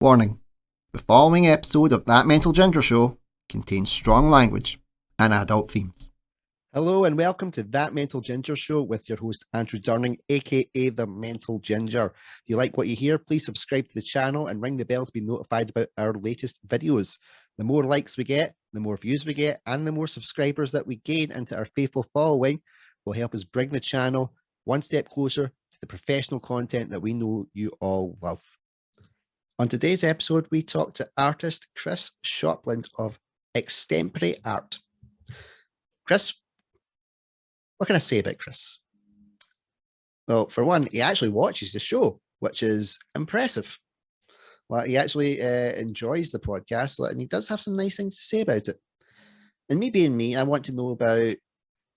Warning: the following episode of That Mental Ginger Show contains strong language and adult themes. Hello and welcome to That Mental Ginger Show with your host Andrew Durning, aka The Mental Ginger. If you like what you hear, please subscribe to the channel and ring the bell to be notified about our latest videos. The more likes we get, the more views we get, and the more subscribers that we gain into our faithful following will help us bring the channel one step closer to the professional content that we know you all love. On today's episode, we talk to artist Chris Shopland of Extempore Art. Chris, what can I say about Chris? Well, for one, he actually watches the show, which is impressive. Well, he actually enjoys the podcast, and he does have some nice things to say about it. And me being me, I want to know about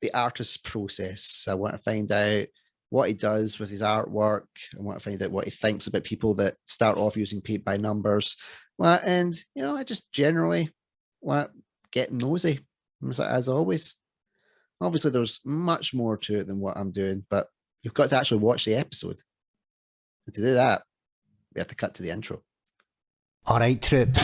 the artist's process. I want to find out what he does with his artwork. I want to find out what he thinks about people that start off using paint by numbers. Well, and, you know, I just generally want to get nosy, as always. Obviously, there's much more to it than what I'm doing, but you've got to actually watch the episode. And to do that, we have to cut to the intro. All right, troops.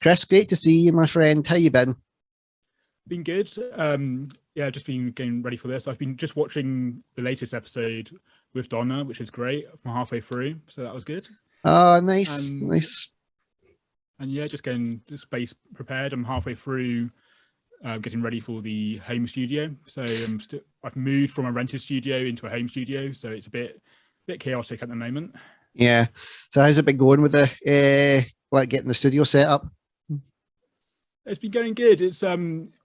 Chris, great to see you, my friend. How you been? Been good. Yeah, just been getting ready for this. I've been just watching the latest episode with Donna, which is great. I'm halfway through, so that was good. Oh, nice, nice. And yeah, just getting the space prepared. I'm halfway through getting ready for the home studio. So I've moved from a rented studio into a home studio, so it's a bit chaotic at the moment. Yeah. So how's it been going with the getting the studio set up? It's been going good. It's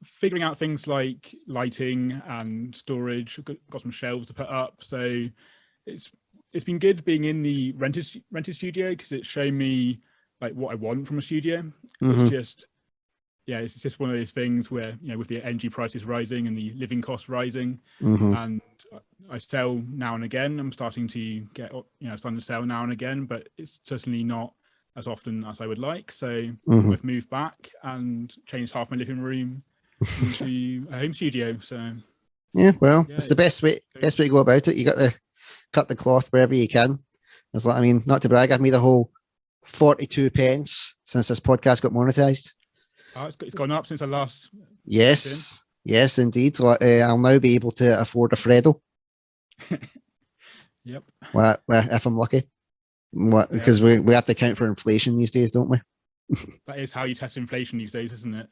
figuring out things like lighting and storage. I've got some shelves to put up, so it's been good being in the rented studio because it's shown me like what I want from a studio. Mm-hmm. It's just one of those things where, you know, with the energy prices rising and the living costs rising, mm-hmm. and I sell now and again. I'm starting to sell now and again, but it's certainly not as often as I would like. So mm-hmm. I've moved back and changed half my living room into a home studio. So yeah, well, it's the best way to go about it. You got to cut the cloth wherever you can. I mean, not to brag, I've made a whole 42 pence since this podcast got monetized. Oh, it's gone up since I last. Yes, indeed. So, I'll now be able to afford a Freddo. Yep. Well, if I'm lucky. Because we have to account for inflation these days, don't we? That is how you test inflation these days, isn't it?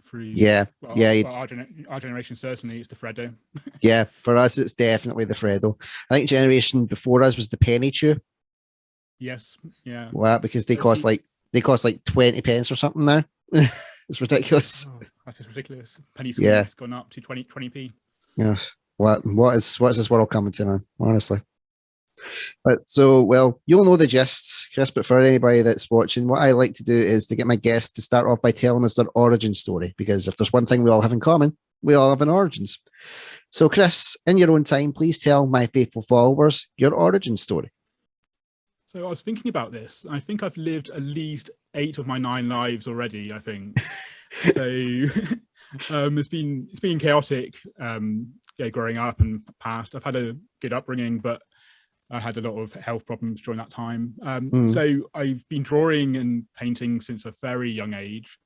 Our generation, certainly, it's the Freddo. Yeah, for us, it's definitely the Freddo. I think generation before us was the penny chew. Yes, yeah. Well, because they cost like 20 pence or something now. It's ridiculous. Oh, that's just ridiculous. Penny squeeze has gone up to 20p. Yeah. What is this world coming to, man? Honestly. But so, well, you'll know the gist, Chris, but for anybody that's watching, what I like to do is to get my guests to start off by telling us their origin story, because if there's one thing we all have in common, we all have an origins. So, Chris, in your own time, please tell my faithful followers your origin story. So I was thinking about this. I think I've lived at least 8 of my 9 lives already, I think. So it's been chaotic growing up and past. I've had a good upbringing, but I had a lot of health problems during that time. So I've been drawing and painting since a very young age,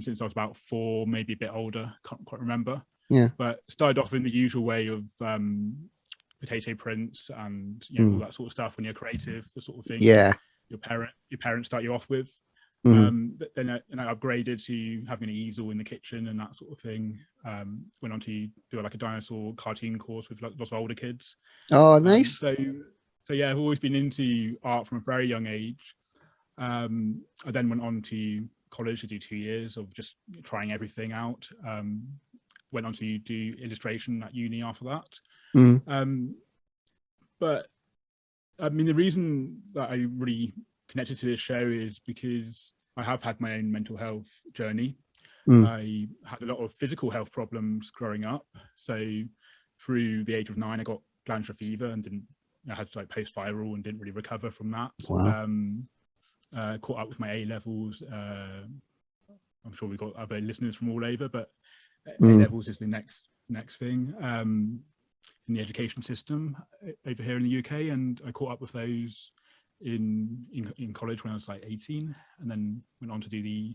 since I was about 4, maybe a bit older, can't quite remember. Yeah. But started off in the usual way of potato prints and all that sort of stuff. When you're creative, the sort of thing your parents start you off with. Then I upgraded to having an easel in the kitchen and that sort of thing. Went on to do like a dinosaur cartoon course with lots of older kids. Oh, nice. So yeah, I've always been into art from a very young age. I then went on to college to do 2 years of just trying everything out. Went on to do illustration at uni after that. But I mean, the reason that I really connected to this show is because I have had my own mental health journey. I had a lot of physical health problems growing up. So through the age of 9, I got glandular fever and didn't I had to like post viral and didn't really recover from that. Wow. Caught up with my A levels. I'm sure we've got other listeners from all over, but A levels is the next thing in the education system over here in the UK, and I caught up with those in college when I was like 18, and then went on to do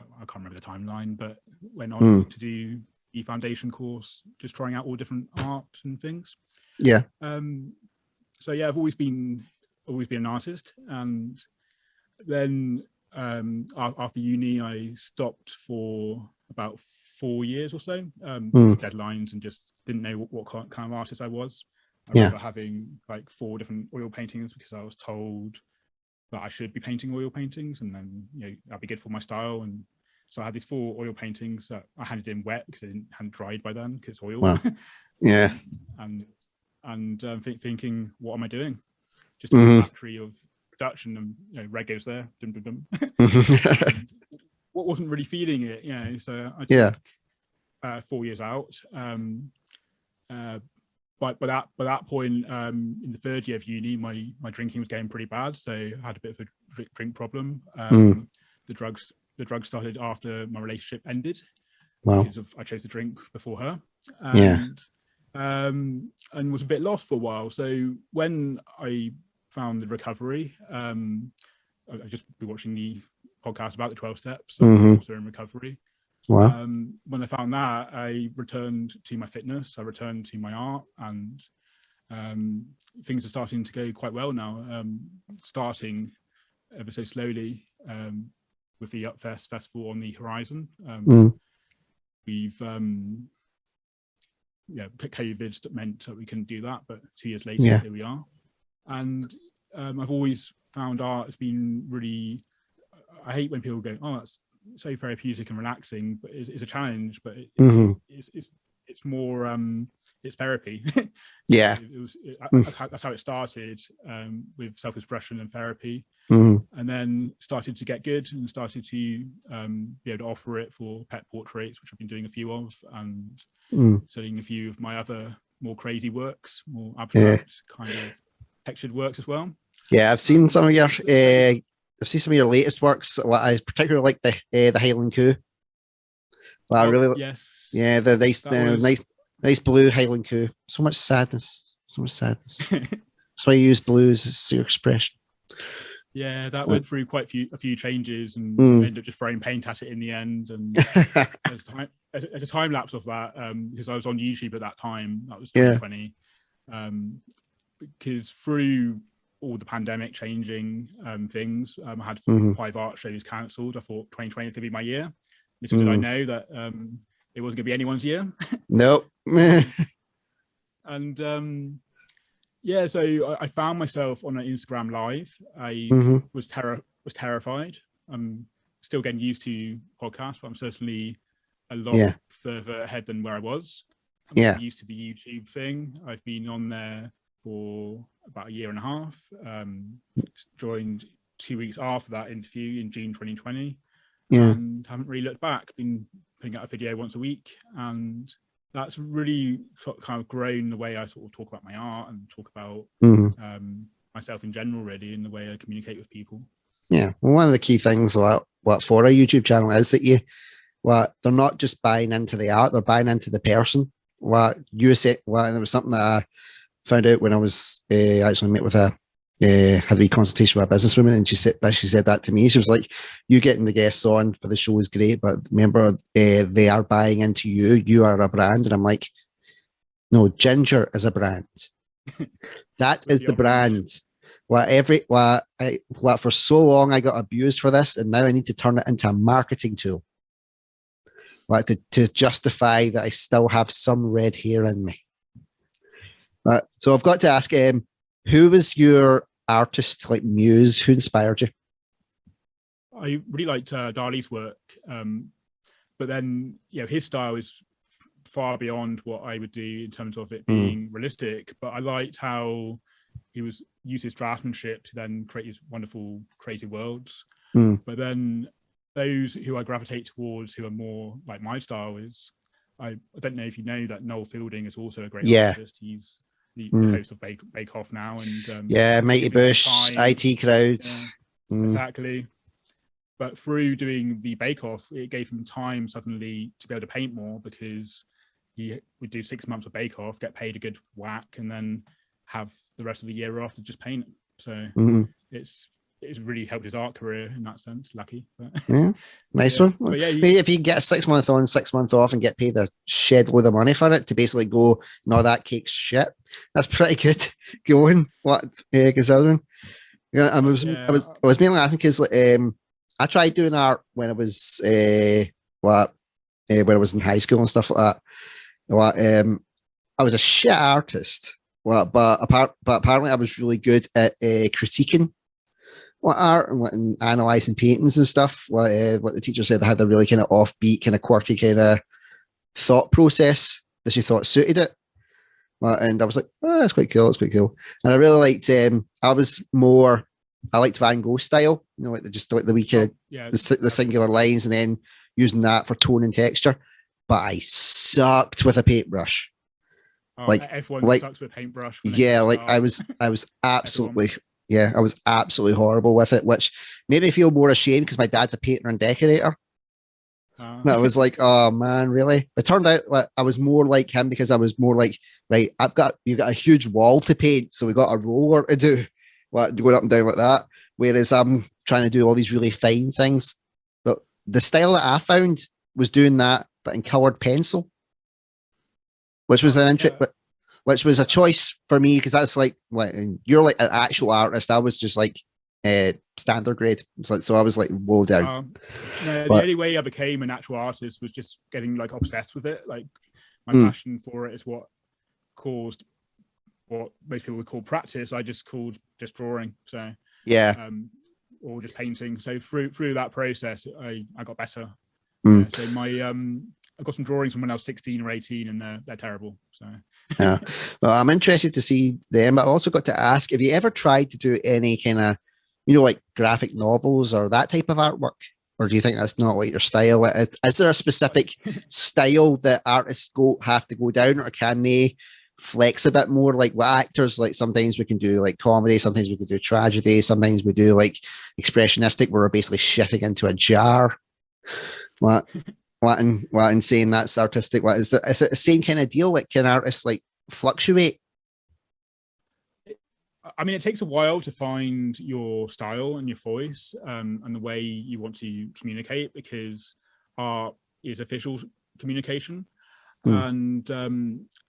I can't remember the timeline, but went on to do the foundation course, just trying out all different art and things. Yeah. So yeah, I've always been an artist, and then after uni I stopped for about 4 years or so, deadlines, and just didn't know what kind of artist I was. I remember having like 4 different oil paintings because I was told that I should be painting oil paintings, and then that'd be good for my style. And so I had these 4 oil paintings that I handed in wet because they hadn't dried by then because it's oil. Wow. Yeah. and thinking, what am I doing? Just a factory of production, and red goes there, dum dum dum. What wasn't really feeding it, so I took 4 years out. But by that point, in the 3rd year of uni, my drinking was getting pretty bad, so I had a bit of a drink problem. The drugs started after my relationship ended. Wow. Because I chose to drink before her. And was a bit lost for a while. So when I found the recovery, I just be watching the podcast about the 12 steps, also in recovery. Wow. When I found that, I returned to my fitness, I returned to my art, and things are starting to go quite well now, starting ever so slowly with the Upfest Festival on the horizon. We've COVID meant that we couldn't do that, but 2 years later, here we are. And I've always found art has been really, I hate when people go, oh, that's so therapeutic and relaxing, but it's a challenge, but it's more it's therapy. That's how it started, with self-expression and therapy, and then started to get good and started to be able to offer it for pet portraits, which I've been doing a few of, and studying a few of my other more crazy works, more abstract kind of textured works as well. I've seen some of your latest works. I particularly like the Highland Coup. I really, the nice blue Highland Coup. So much sadness. That's why you use blues as your expression. Yeah, that went through quite a few changes, and ended up just throwing paint at it in the end. And there's a time lapse of that, because I was on YouTube at that time. That was 2020. Because through all the pandemic changing things, I had 5 art shows cancelled. I thought 2020 is going to be my year. Little did I know that it wasn't going to be anyone's year. Nope. And so I found myself on an Instagram live. I was terrified. I'm still getting used to podcasts, but I'm certainly a lot further ahead than where I was. I'm used to the YouTube thing. I've been on there for about 1.5 years. Joined 2 weeks after that interview in June 2020, and haven't really looked back. Been putting out a video once a week, and that's really kind of grown the way I sort of talk about my art and talk about myself in general, really, in the way I communicate with people. Well, one of the key things what for a YouTube channel is that they're not just buying into the art, they're buying into the person. What you said, there was something that I found out when I was actually met with had a wee consultation with a businesswoman, and she said that to me. She was like, you getting the guests on for the show is great, but remember, they are buying into you. You are a brand. And I'm like, no, Ginger is a brand. That is the brand. For so long I got abused for this, and now I need to turn it into a marketing tool. To justify that I still have some red hair in me. So I've got to ask, who was your artist, like muse? Who inspired you? I really liked Dali's work, but then his style is far beyond what I would do in terms of it being realistic. But I liked how he used his draftsmanship to then create these wonderful, crazy worlds. But then those who I gravitate towards, who are more like my style, is I don't know if you know that Noel Fielding is also a great artist. He's the host of Bake Off now, and Mighty Bush, IT Crowd. Exactly. But through doing the Bake Off, it gave him time suddenly to be able to paint more, because he would do 6 months of Bake Off, get paid a good whack, and then have the rest of the year off to just paint. So it's really helped his art career in that sense. Lucky. But, yeah, nice one. But yeah, if you can get a 6 month on, 6 month off, and get paid a shed load of money for it to basically go, no, that cake's shit. That's pretty good going. What considering? Yeah, I was mainly asking because I tried doing art when I was when I was in high school and stuff like that. I was a shit artist, but apparently I was really good at critiquing art and analysing paintings and stuff. What the teacher said, I had a really kind of offbeat, kind of quirky kind of thought process that she thought suited it. And I was like, oh, that's quite cool. That's quite cool. And I really liked. I liked Van Gogh style, like the wee kind of the singular lines, and then using that for tone and texture. But I sucked with a paintbrush. Everyone sucks with paintbrush. Yeah, I was absolutely I was absolutely horrible with it, which made me feel more ashamed because my dad's a painter and decorator. And I was like, oh man, really? It turned out I was more like him because I was more like, right, you've got a huge wall to paint, so we got a roller to do. Going up and down like that, whereas I'm trying to do all these really fine things. But the style that I found was doing that, but in coloured pencil, which was which was a choice for me because that's like you're like an actual artist. I was just like standard grade, so I was like low down. The only way I became an actual artist was just getting like obsessed with it. Like my passion for it is what caused what most people would call practice. I just called just drawing. So or just painting. So through that process, I got better. So I've got some drawings from when I was 16 or 18, and they're terrible. So well, I'm interested to see them. I also got to ask, have you ever tried to do any kind of, like graphic novels or that type of artwork? Or do you think that's not like your style? Is there a specific style that artists have to go down, or can they flex a bit more? Like with actors, like sometimes we can do like comedy, sometimes we can do tragedy, sometimes we do like expressionistic where we're basically shitting into a jar. What and saying that's artistic. Is it the same kind of deal? Like, can artists like fluctuate? I mean, it takes a while to find your style and your voice, and the way you want to communicate, because art is a visual communication. And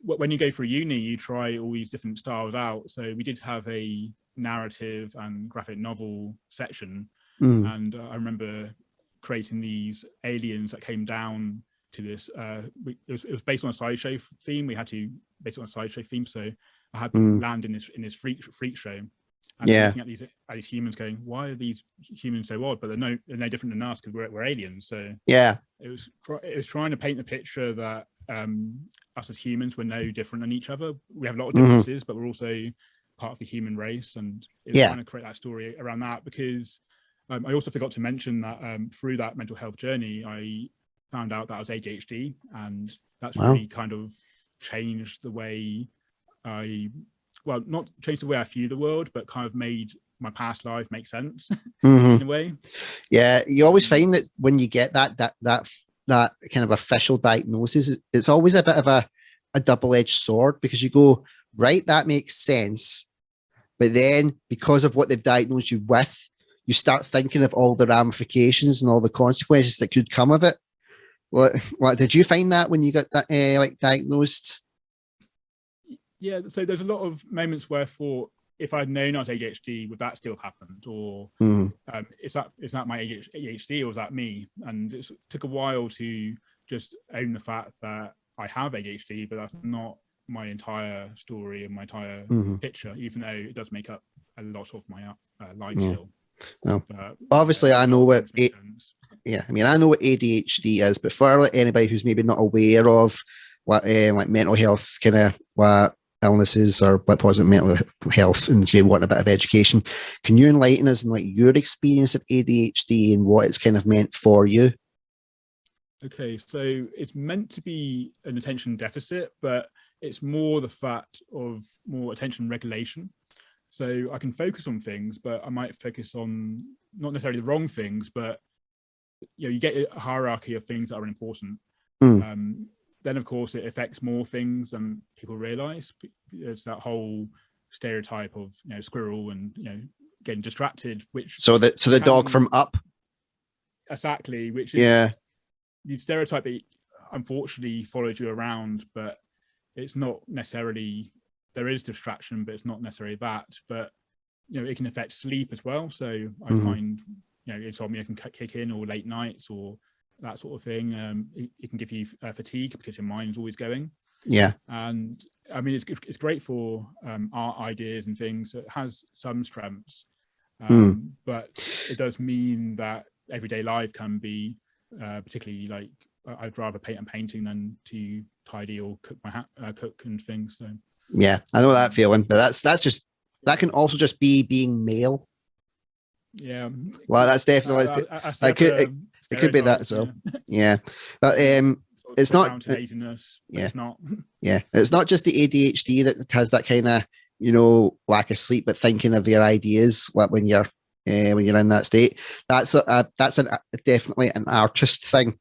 when you go through uni, you try all these different styles out. So we did have a narrative and graphic novel section, and I remember creating these aliens that came down to this. It was based on a sideshow theme. We had to base it on a sideshow theme, so I had them land in this freak show. And looking at these humans, going, why are these humans so odd? But they're no different than us because we're aliens. So it was trying to paint the picture that us as humans were no different than each other. We have a lot of differences, but we're also part of the human race, and it was trying to create that story around that. Because I also forgot to mention that through that mental health journey, I found out that I was ADHD, and that's really kind of changed the way not changed the way I view the world, but kind of made my past life make sense in a way. Yeah, you always find that when you get that kind of official diagnosis, it's always a bit of a double-edged sword, because you go, right, that makes sense, but then because of what they've diagnosed you with, you start thinking of all the ramifications and all the consequences that could come of it. What did you find that when you got that diagnosed? Yeah, so there's a lot of moments where I thought, if I'd known I was ADHD, would that still have happened? Or is that my ADHD, or is that me? And it took a while to just own the fact that I have ADHD, but that's not my entire story and my entire picture, even though it does make up a lot of my life still. Well, obviously, I know what I know what ADHD is, but for anybody who's maybe not aware of what like mental health kind of what illnesses or what positive mental health, and you want a bit of education, can you enlighten us in like your experience of ADHD and what it's kind of meant for you? Okay, so it's meant to be an attention deficit, but it's more the fact of more attention regulation. So I can focus on things, but I might focus on not necessarily the wrong things, but you get a hierarchy of things that are important. Then of course it affects more things than people realize. There's that whole stereotype of squirrel and getting distracted, which the dog from Up. Exactly, which is the stereotype that unfortunately follows you around, but it's not necessarily, there is distraction, but it's not necessarily that. But it can affect sleep as well. So I find insomnia can kick in, or late nights, or that sort of thing. It can give you fatigue because your mind's always going. Yeah. And I mean, it's great for art ideas and things. It has some strengths, but it does mean that everyday life can be particularly like, I'd rather paint and painting than to tidy or cook and things. So yeah, I know that feeling, but that can also just be being male. Yeah, well, that's definitely it could be that as well. Yeah, but it's not down to laziness. Yeah, it's not. Yeah, it's not just the ADHD that has that kind of lack of sleep, but thinking of your ideas when you're in that state. That's definitely an artist thing,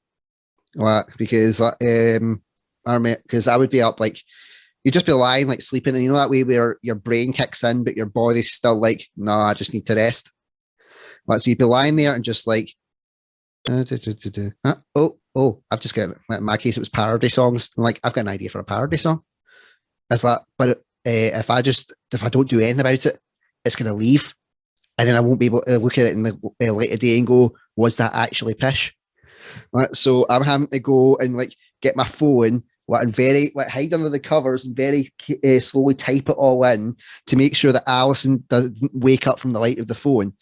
because I would be up like, you'd just be lying like sleeping, and that way where your brain kicks in, but your body's still like, no, I just need to rest. So you'd be lying there and just like, I've just got, in my case, it was parody songs. I'm like, I've got an idea for a parody song. It's like, but if I don't do anything about it, it's going to leave. And then I won't be able to look at it in the later day and go, was that actually pish? Right, so I'm having to go and like get my phone and very hide under the covers and very slowly type it all in to make sure that Alison doesn't wake up from the light of the phone.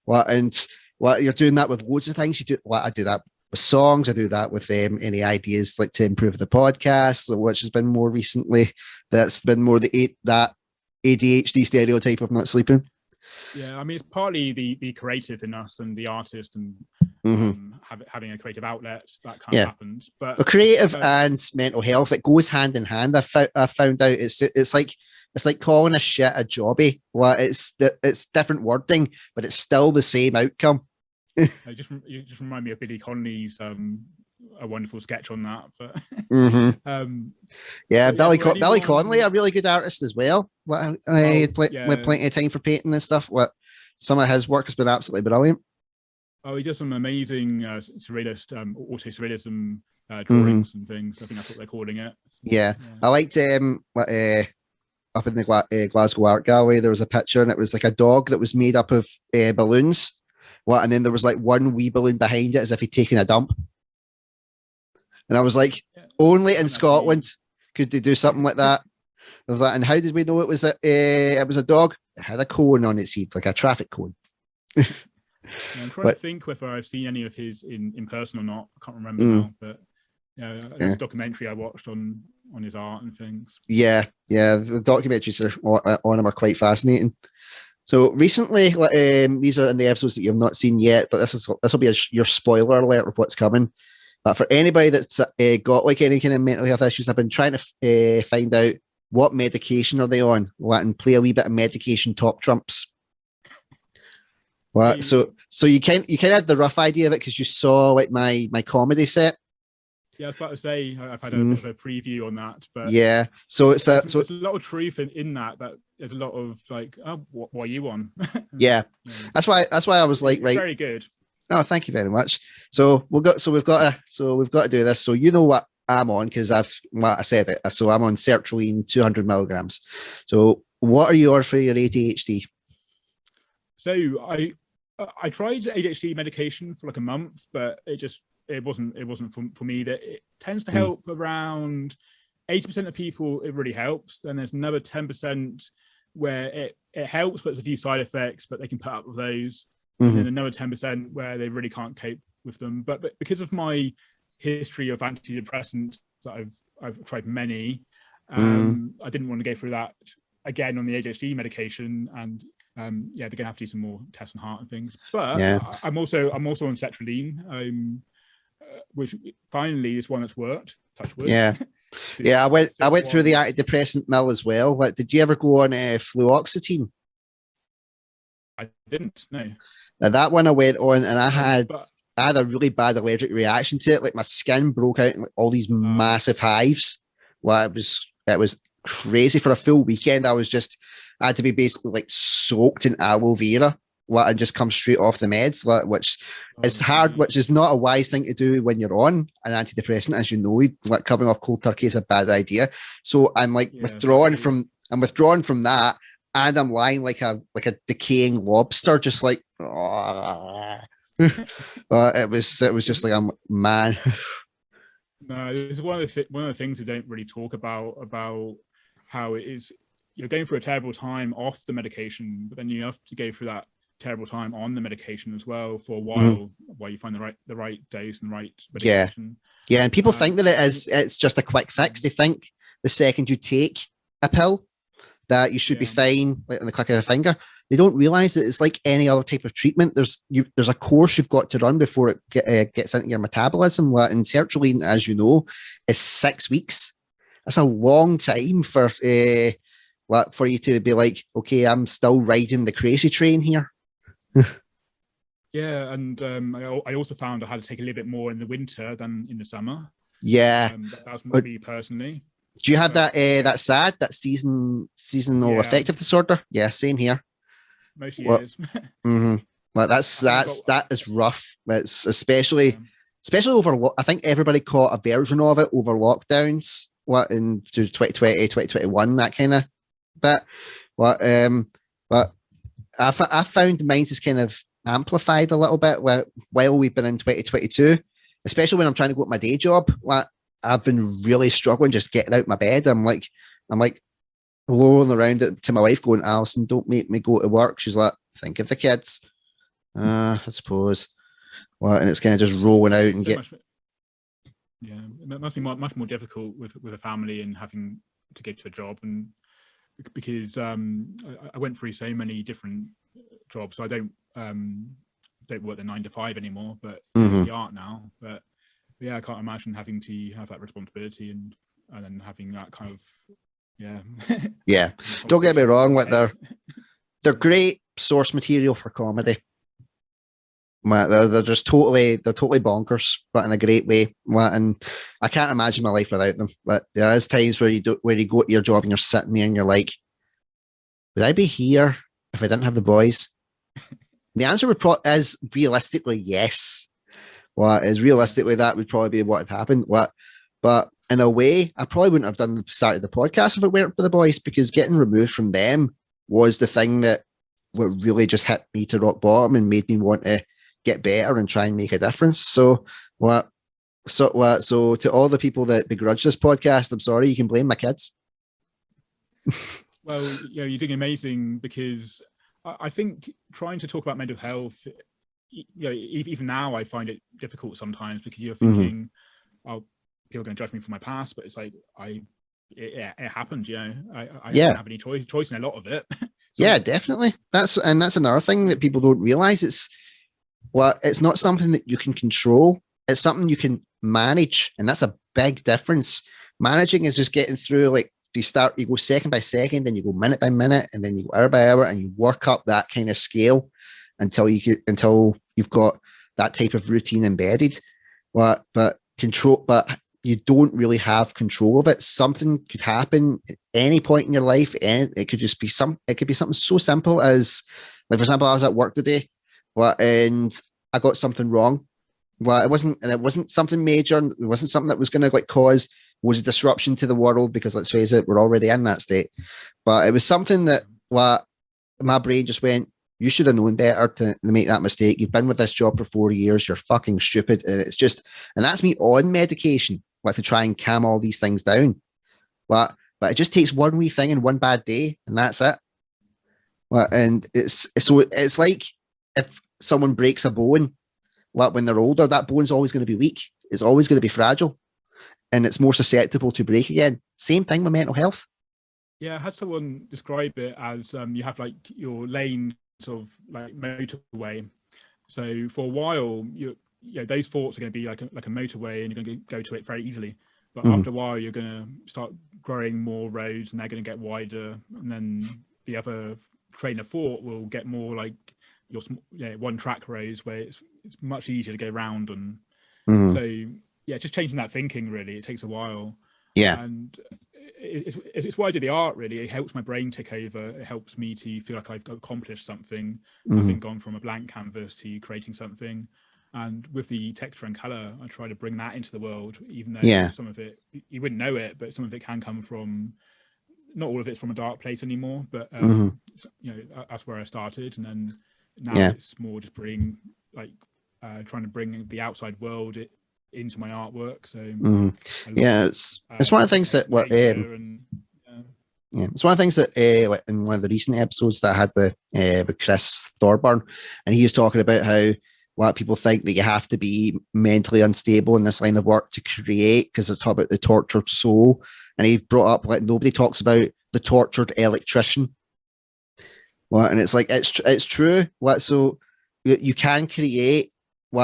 You're doing that with loads of things. I do that with songs. I do that with any ideas like to improve the podcast, which has been more recently. That's been more that ADHD stereotype of not sleeping. Yeah, I mean, it's partly the creative in us and the artist and having a creative outlet that kind of happens. But creative and mental health, it goes hand in hand. I found out it's like calling a shit a jobby. Well, it's different wording, but it's still the same outcome. You just remind me of Billy Connolly's a wonderful sketch on that. But Billy Connolly, a really good artist as well. With plenty of time for painting and stuff. Some of his work has been absolutely brilliant. Oh, he does some amazing surrealist, also surrealism drawings and things. I think that's what they're calling it. Yeah. I liked up in the Glasgow Art Gallery, there was a picture and it was like a dog that was made up of balloons. And then there was like one wee balloon behind it as if he'd taken a dump. And I was like, only in Scotland could they do something like that. I was like, and how did we know it was a dog? It had a cone on its head, like a traffic cone. I'm trying to think whether I've seen any of his in person or not. I can't remember now, but there's a documentary I watched on his art and things. Yeah, the documentaries on him are quite fascinating. So recently, these are in the episodes that you've not seen yet, but this will be your spoiler alert of what's coming. But for anybody that's got like any kind of mental health issues, I've been trying to find out what medication are they on, and play a wee bit of medication top trumps. So you kind of had the rough idea of it because you saw like my comedy set. Yeah, I was about to say I've had a bit of a preview on that, but yeah. So there's a lot of truth in that. That there's a lot of like, oh, what are you on? Yeah, that's why I was like, right, very good. Oh, thank you very much. So we've got to do this. So you know what I'm on because I said it. So I'm on sertraline 200 milligrams. So what are you on for your ADHD? So I tried ADHD medication for like a month, but it wasn't for me. That it tends to help around 80% of people. It really helps. Then there's another 10% where it helps, but there's a few side effects, but they can put up with those. And then another 10% where they really can't cope with them. But because of my history of antidepressants that I've tried many, I didn't want to go through that again on the ADHD medication. And they're gonna have to do some more tests on heart and things. But I'm also on sertraline, which finally is one that's worked. Touch wood. Yeah. Yeah, I went through the one. antidepressant mill as well. Like, did you ever go on fluoxetine? I didn't know. Now that one I went on, and But I had a really bad allergic reaction to it. Like my skin broke out in like all these massive hives. Well, it was crazy for a full weekend. I had to be basically like soaked in aloe vera, and just come straight off the meds, which is hard, which is not a wise thing to do when you're on an antidepressant, as you know. Like coming off cold turkey is a bad idea. So I'm like withdrawn from that, and I'm lying like a decaying lobster, just like. It was just like man. No, it's one of the things we don't really talk about how it is. You're going through a terrible time off the medication, but then you have to go through that terrible time on the medication as well for a while, while you find the right dose and the right medication. Yeah, and people think that it's just a quick fix. They think the second you take a pill that you should be fine, like in the click of a finger. They don't realize that it's like any other type of treatment. There's a course you've got to run before it gets into your metabolism. And sertraline, as you know, is 6 weeks. That's a long time for you to be like, okay, I'm still riding the crazy train here. Yeah, and I also found I had to take a little bit more in the winter than in the summer. Yeah, that was me personally. Do you have that SAD, that seasonal affective disorder? Yeah, same here. Most years. Well, that is rough. It's especially over. I think everybody caught a version of it over lockdowns. What in 2020, 2021, that kind of bit. But I found mine is kind of amplified a little bit while we've been in 2022, especially when I'm trying to go to my day job. Like, I've been really struggling just getting out of my bed. I'm like rolling around it to my wife going, Alison, don't make me go to work. She's like, think of the kids. I suppose. Well, and it's kind of just rolling out and it must be much more difficult with a family and having to get to a job, and because I went through so many different jobs. So I don't work the 9 to 5 anymore, but it's the art now. But yeah, I can't imagine having to have that responsibility and then having that kind of yeah. Don't get me wrong, they're great source material for comedy. They're just totally bonkers, but in a great way. And I can't imagine my life without them. But there is times where you go to your job and you're sitting there and you're like, would I be here if I didn't have the boys? The answer is realistically yes. Realistically that would probably be what had happened. But in a way, I probably wouldn't have done the start of the podcast if it weren't for the boys, because getting removed from them was the thing that really just hit me to rock bottom and made me want to get better and try and make a difference. So to all the people that begrudge this podcast, I'm sorry, you can blame my kids. Well, you're doing amazing, because I think trying to talk about mental health, even now I find it difficult sometimes, because you're thinking, oh, people are going to judge me for my past, but it's like it happened. I don't have any choice in a lot of it. Yeah, definitely. That's another thing that people don't realize. It's not something that you can control. It's something you can manage, and that's a big difference. Managing is just getting through. Like, you go second by second, then you go minute by minute, and then you go hour by hour, and you work up that kind of scale until you've got that type of routine embedded. But you don't really have control of it. Something could happen at any point in your life, and it could be something so simple as, like, for example, I was at work today, and I got something wrong. It wasn't something major. It wasn't something that was going to cause a disruption to the world, because let's face it, we're already in that state. But it was something that my brain just went, you should have known better to make that mistake. You've been with this job for 4 years. You're fucking stupid. And that's me on medication, to try and calm all these things down. But it just takes one wee thing and one bad day, and that's it. And it's like if someone breaks a bone, when they're older, that bone's always going to be weak. It's always going to be fragile, and it's more susceptible to break again. Same thing with mental health. Yeah, I had someone describe it as you have like your lane sort of like motorway. So for a while, those thoughts are going to be like a motorway, and you're going to go to it very easily. But after a while, you're going to start growing more roads, and they're going to get wider, and then the other train of thought will get more like your one track roads where it's much easier to go around. And so yeah, just changing that thinking, really, it takes a while. Yeah. And it's why I do the art, really. It helps my brain tick over. It helps me to feel like I've accomplished something. I've been gone from a blank canvas to creating something. And with the texture and color, I try to bring that into the world, even though some of it, you wouldn't know it, but some of it can come from, not all of it's from a dark place anymore, but you know, that's where I started. And then now it's more just trying to bring the outside world into my artwork. So it's one of the things that it's one of the things that in one of the recent episodes that I had with Chris Thorburn, and he was talking about how a lot of people think that you have to be mentally unstable in this line of work to create, because they're talking about the tortured soul. And he brought up, like, nobody talks about the tortured electrician. Well, and it's like, it's true. What, so you can create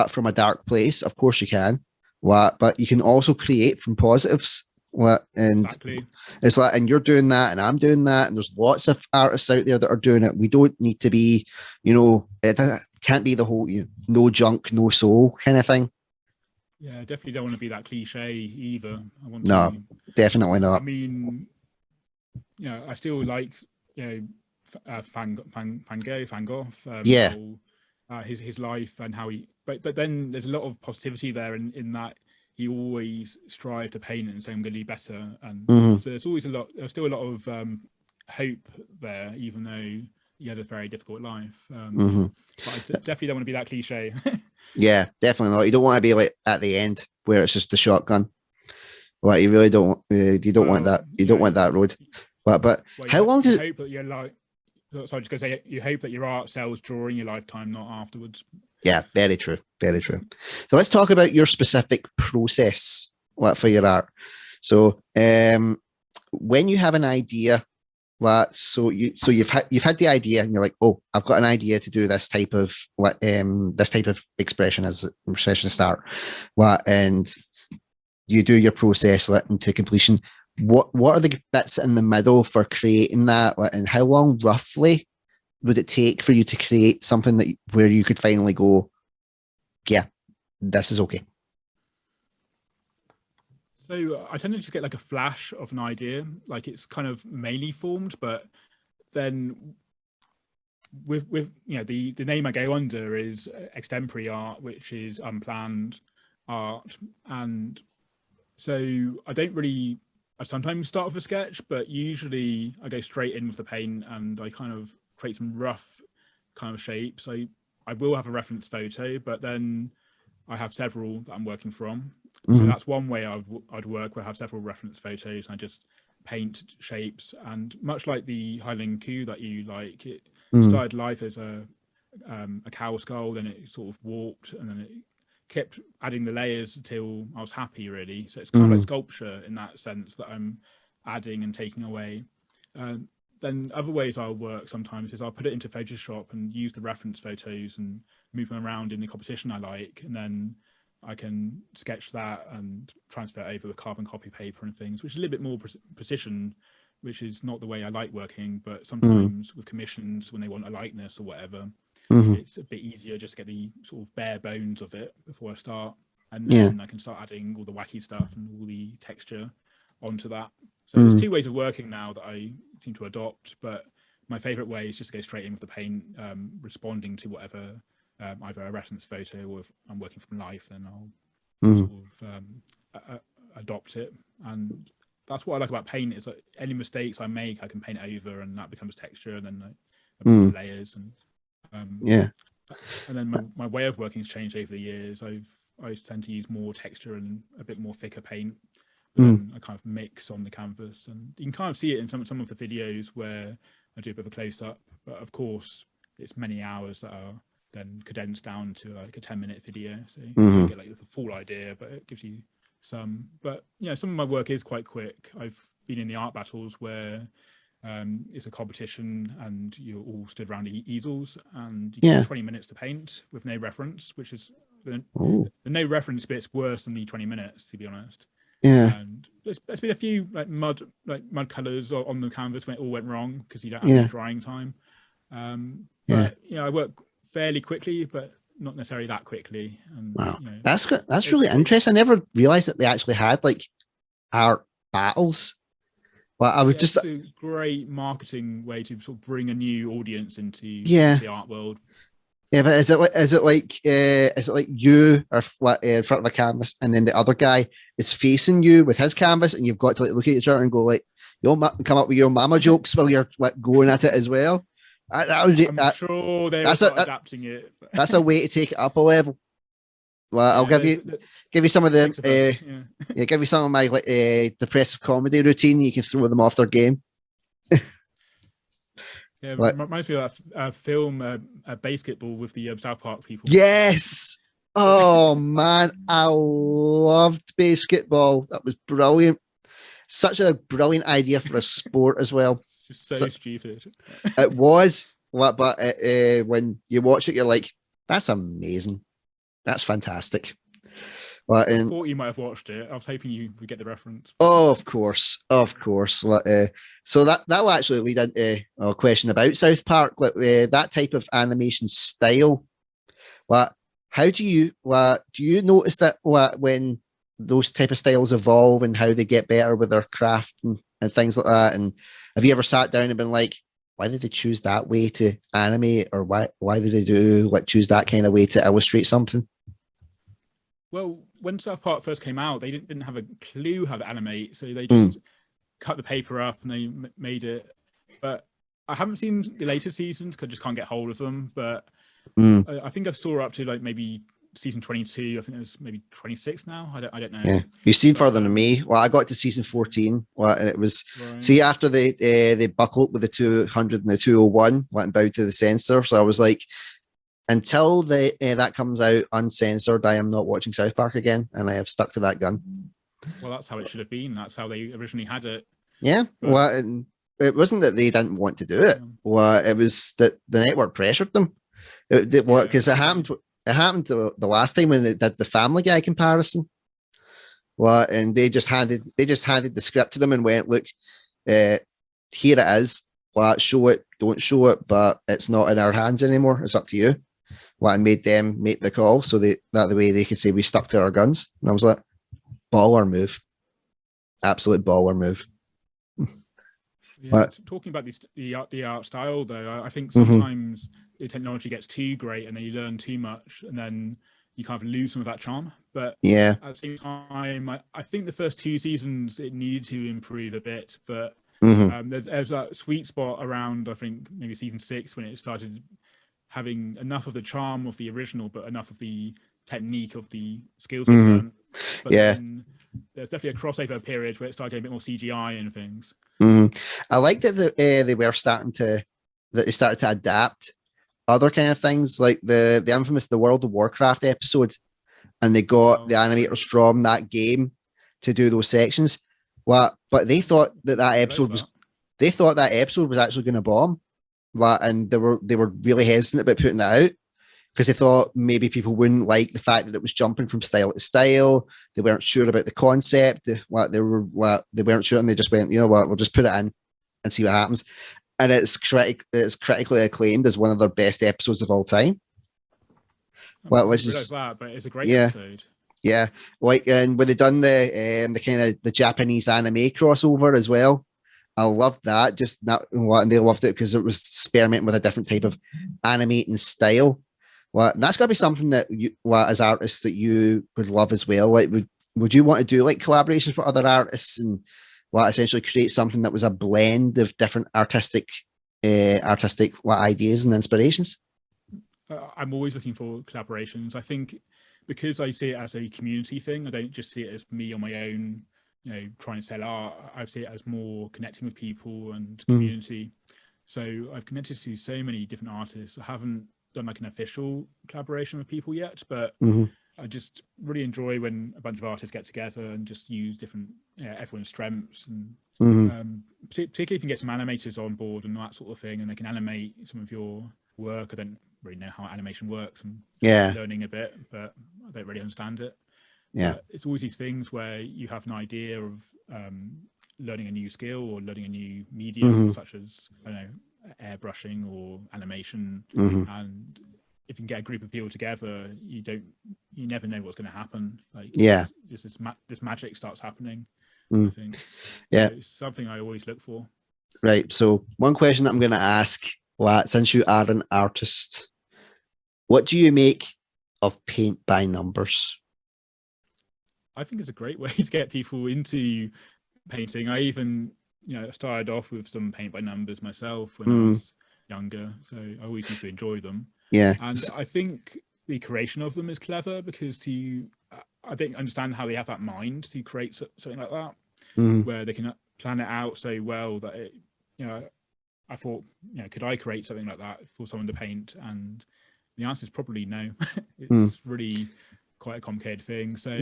from a dark place, of course you can. But you can also create from positives. And exactly. It's like, and you're doing that, and I'm doing that, and there's lots of artists out there that are doing it. We don't need to be, it can't be the whole no junk, no soul kind of thing. Yeah, I definitely don't want to be that cliche either. Definitely not. I mean, I still like Van Gogh. His life and how he, but then there's a lot of positivity there in that he always strived to paint and say, I'm going to do better. And so there's still a lot of hope there, even though he had a very difficult life. But I definitely don't want to be that cliche. Yeah, definitely not. You don't want to be like at the end where it's just the shotgun. Like, you really don't. You don't want that. You don't want that road. But how long does hope that you're like? So I'm just going to say, you hope that your art sells during your lifetime, not afterwards. Yeah, very true. Very true. So let's talk about your specific process for your art. So when you have an idea, you've had the idea, and you're like, oh, I've got an idea to do this type of expression as art. And you do your process into completion. What are the bits in the middle for creating that, and how long roughly would it take for you to create something where you could finally go, yeah, this is okay? So I tend to just get like a flash of an idea, like it's kind of mainly formed, but then with the name I go under is extempore art, which is unplanned art. And so I sometimes start with a sketch, but usually I go straight in with the paint and I kind of create some rough kind of shapes. I will have a reference photo, but then I have several that I'm working from. So that's one way I'd work, where I have several reference photos and I just paint shapes. And much like the Highland Coup that you like, it started life as a cow skull, then it sort of warped, and then it kept adding the layers until I was happy, really. So it's kind of like sculpture in that sense, that I'm adding and taking away. Then other ways I'll work sometimes is I'll put it into Photoshop and use the reference photos and move them around in the composition I like, and then I can sketch that and transfer it over with carbon copy paper and things, which is a little bit more precision, which is not the way I like working. But sometimes with commissions, when they want a likeness or whatever, it's a bit easier just to get the sort of bare bones of it before I start, and then I can start adding all the wacky stuff and all the texture onto that. So there's two ways of working now that I seem to adopt, but my favorite way is just to go straight in with the paint, responding to whatever, either a reference photo, or if I'm working from life, then I'll sort of adopt it. And that's what I like about paint, is that any mistakes I make, I can paint over, and that becomes texture, and then I move layers. And and then my way of working has changed over the years. I tend to use more texture and a bit more thicker paint. But then I kind of mix on the canvas, and you can kind of see it in some of the videos where I do a bit of a close-up. But of course, it's many hours that are then condensed down to like a 10-minute video, so you don't get like the full idea, but it gives you some. But some of my work is quite quick. I've been in the art battles where it's a competition and you're all stood around easels, and you get 20 minutes to paint with no reference, which is the no reference bit's worse than the 20 minutes, to be honest. Yeah. And there's been a few mud colors on the canvas when it all went wrong because you don't have Yeah. any drying time. Yeah. But I work fairly quickly, but not necessarily that quickly. And Wow. you know, That's really interesting. I never realized that they actually had like art battles. Well, I was yeah, just it's a great marketing way to sort of bring a new audience into Yeah. the art world. Yeah, but is it like you are in front of a canvas, and then the other guy is facing you with his canvas, and you've got to like look at each other and go like, come up with your mama jokes while you're like going at it as well. I'm sure they will start adapting it. That's a way to take it up a level. Well, I'll give you some of the give you some of my like depressive comedy routine. You can throw them off their game. Yeah, reminds me of that film, Basketball with the South Park people. Yes. Oh man, I loved basketball. That was brilliant. Such a brilliant idea for a sport as well. It's just so stupid. It was, but when you watch it, you're like, that's amazing. That's fantastic. I thought you might have watched it. I was hoping you would get the reference. Oh, of course. So that will actually lead into a question about South Park, that type of animation style. How do you notice that when those type of styles evolve and how they get better with their craft and things like that? And have you ever sat down and been like, why did they choose that way to animate, or why did they choose that kind of way to illustrate something? Well, when South Park first came out, they didn't have a clue how to animate, so they just cut the paper up and they made it. But I haven't seen the later seasons because I just can't get hold of them. But I think I saw up to like maybe season 22. I think it was maybe 26 now. I don't know. Yeah, you've seen further than me. Well, I got to season 14, and it was see after they buckled with the 200 and the 201, went bow to the censor. So I was like, until that comes out uncensored, I am not watching South Park again, and I have stuck to that gun. Well, that's how it should have been. That's how they originally had it. Yeah, but it wasn't that they didn't want to do it. Well, it was that the network pressured them. Because it happened. It happened the last time when they did the Family Guy comparison. Well, and they just handed the script to them and went, "Look, here it is. Well, show it, don't show it, but it's not in our hands anymore. It's up to you." Well, and made them make the call so that the way they could say we stuck to our guns. And I was like, baller move, absolute baller move. Yeah, talking about the art style, though, I think sometimes the technology gets too great and then you learn too much, and then you kind of lose some of that charm. But yeah, at the same time, I think the first 2 seasons it needed to improve a bit, but there's that sweet spot around, I think maybe season 6 when it started having enough of the charm of the original, but enough of the technique of the skills they've learned. But then there's definitely a crossover period where it started getting a bit more CGI and things. I like that they started to adapt other kind of things, like the infamous The World of Warcraft episode, and they got the animators from that game to do those sections. But they thought that episode was actually going to bomb. And they were really hesitant about putting it out because they thought maybe people wouldn't like the fact that it was jumping from style to style. They weren't sure about the concept. They weren't sure, and they just went, you know what, we'll just put it in and see what happens. And it's critically acclaimed as one of their best episodes of all time. Well, which is that, but it's a great episode. Yeah, and when they done the kind of the Japanese anime crossover as well. I loved that. And they loved it because it was experimenting with a different type of animating style. And that's got to be something that you, as artists, that you would love as well. Like, would you want to do like collaborations with other artists and essentially create something that was a blend of different artistic ideas and inspirations? I'm always looking for collaborations. I think because I see it as a community thing, I don't just see it as me on my own, trying to sell art. I see it as more connecting with people and community. So I've connected to so many different artists. I haven't done like an official collaboration with people yet, but I just really enjoy when a bunch of artists get together and just use different, everyone's strengths. And particularly if you can get some animators on board and that sort of thing, and they can animate some of your work. I don't really know how animation works. I'm learning a bit, but I don't really understand it. Yeah. It's always these things where you have an idea of learning a new skill or learning a new medium, such as, I don't know, airbrushing or animation, and if you can get a group of people together, you never know what's going to happen. Like, just this magic starts happening. I think. Yeah, so it's something I always look for. Right. So one question that I'm going to ask, since you are an artist, what do you make of paint by numbers? I think it's a great way to get people into painting. I even, started off with some paint by numbers myself when I was younger, so I always used to enjoy them. Yeah. And I think the creation of them is clever because I think understand how they have that mind to create something like that, where they can plan it out so well that it, I thought, could I create something like that for someone to paint? And the answer is probably no. It's really quite a complicated thing. So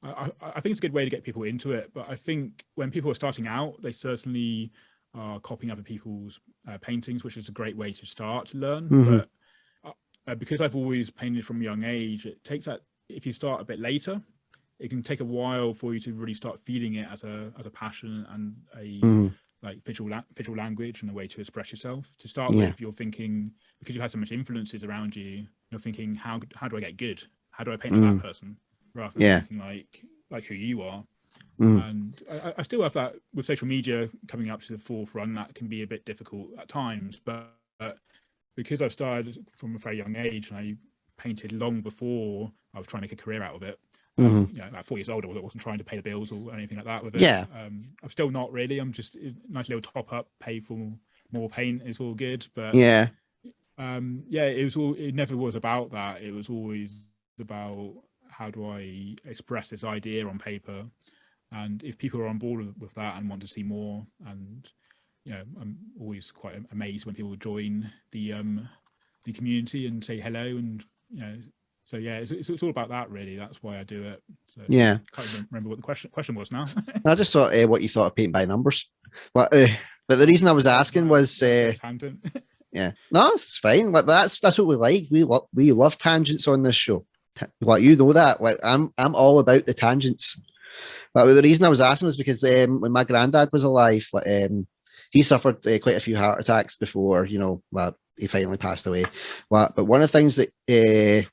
I think it's a good way to get people into it. But I think when people are starting out, they certainly are copying other people's paintings, which is a great way to start to learn. But because I've always painted from a young age, it takes that, if you start a bit later, it can take a while for you to really start feeling it as a passion and a like visual language and a way to express yourself. To start with, you're thinking, because you've had so much influences around you, you're thinking, how do I get good? How do I paint like that person? Rather than thinking like who you are. And I still have that with social media coming up to the forefront. That can be a bit difficult at times, but because I've started from a very young age and I painted long before I was trying to make a career out of it. Like 4 years old, I wasn't trying to pay the bills or anything like that with it. I'm still not really. I'm just a nice little top up, pay for more paint. It's all good, but it never was about that. It was always about, how do I express this idea on paper? And if people are on board with that and want to see more, and I'm always quite amazed when people join the community and say hello, and so it's all about that really. That's why I do it. So I can't even remember what the question was now. I just thought what you thought of paint by numbers. But the reason I was asking was tangent. No, it's fine. Like that's what we like. We love tangents on this show. Like, you know that. Like, I'm all about the tangents. But the reason I was asking was because when my granddad was alive, he suffered quite a few heart attacks before, he finally passed away. But one of the things that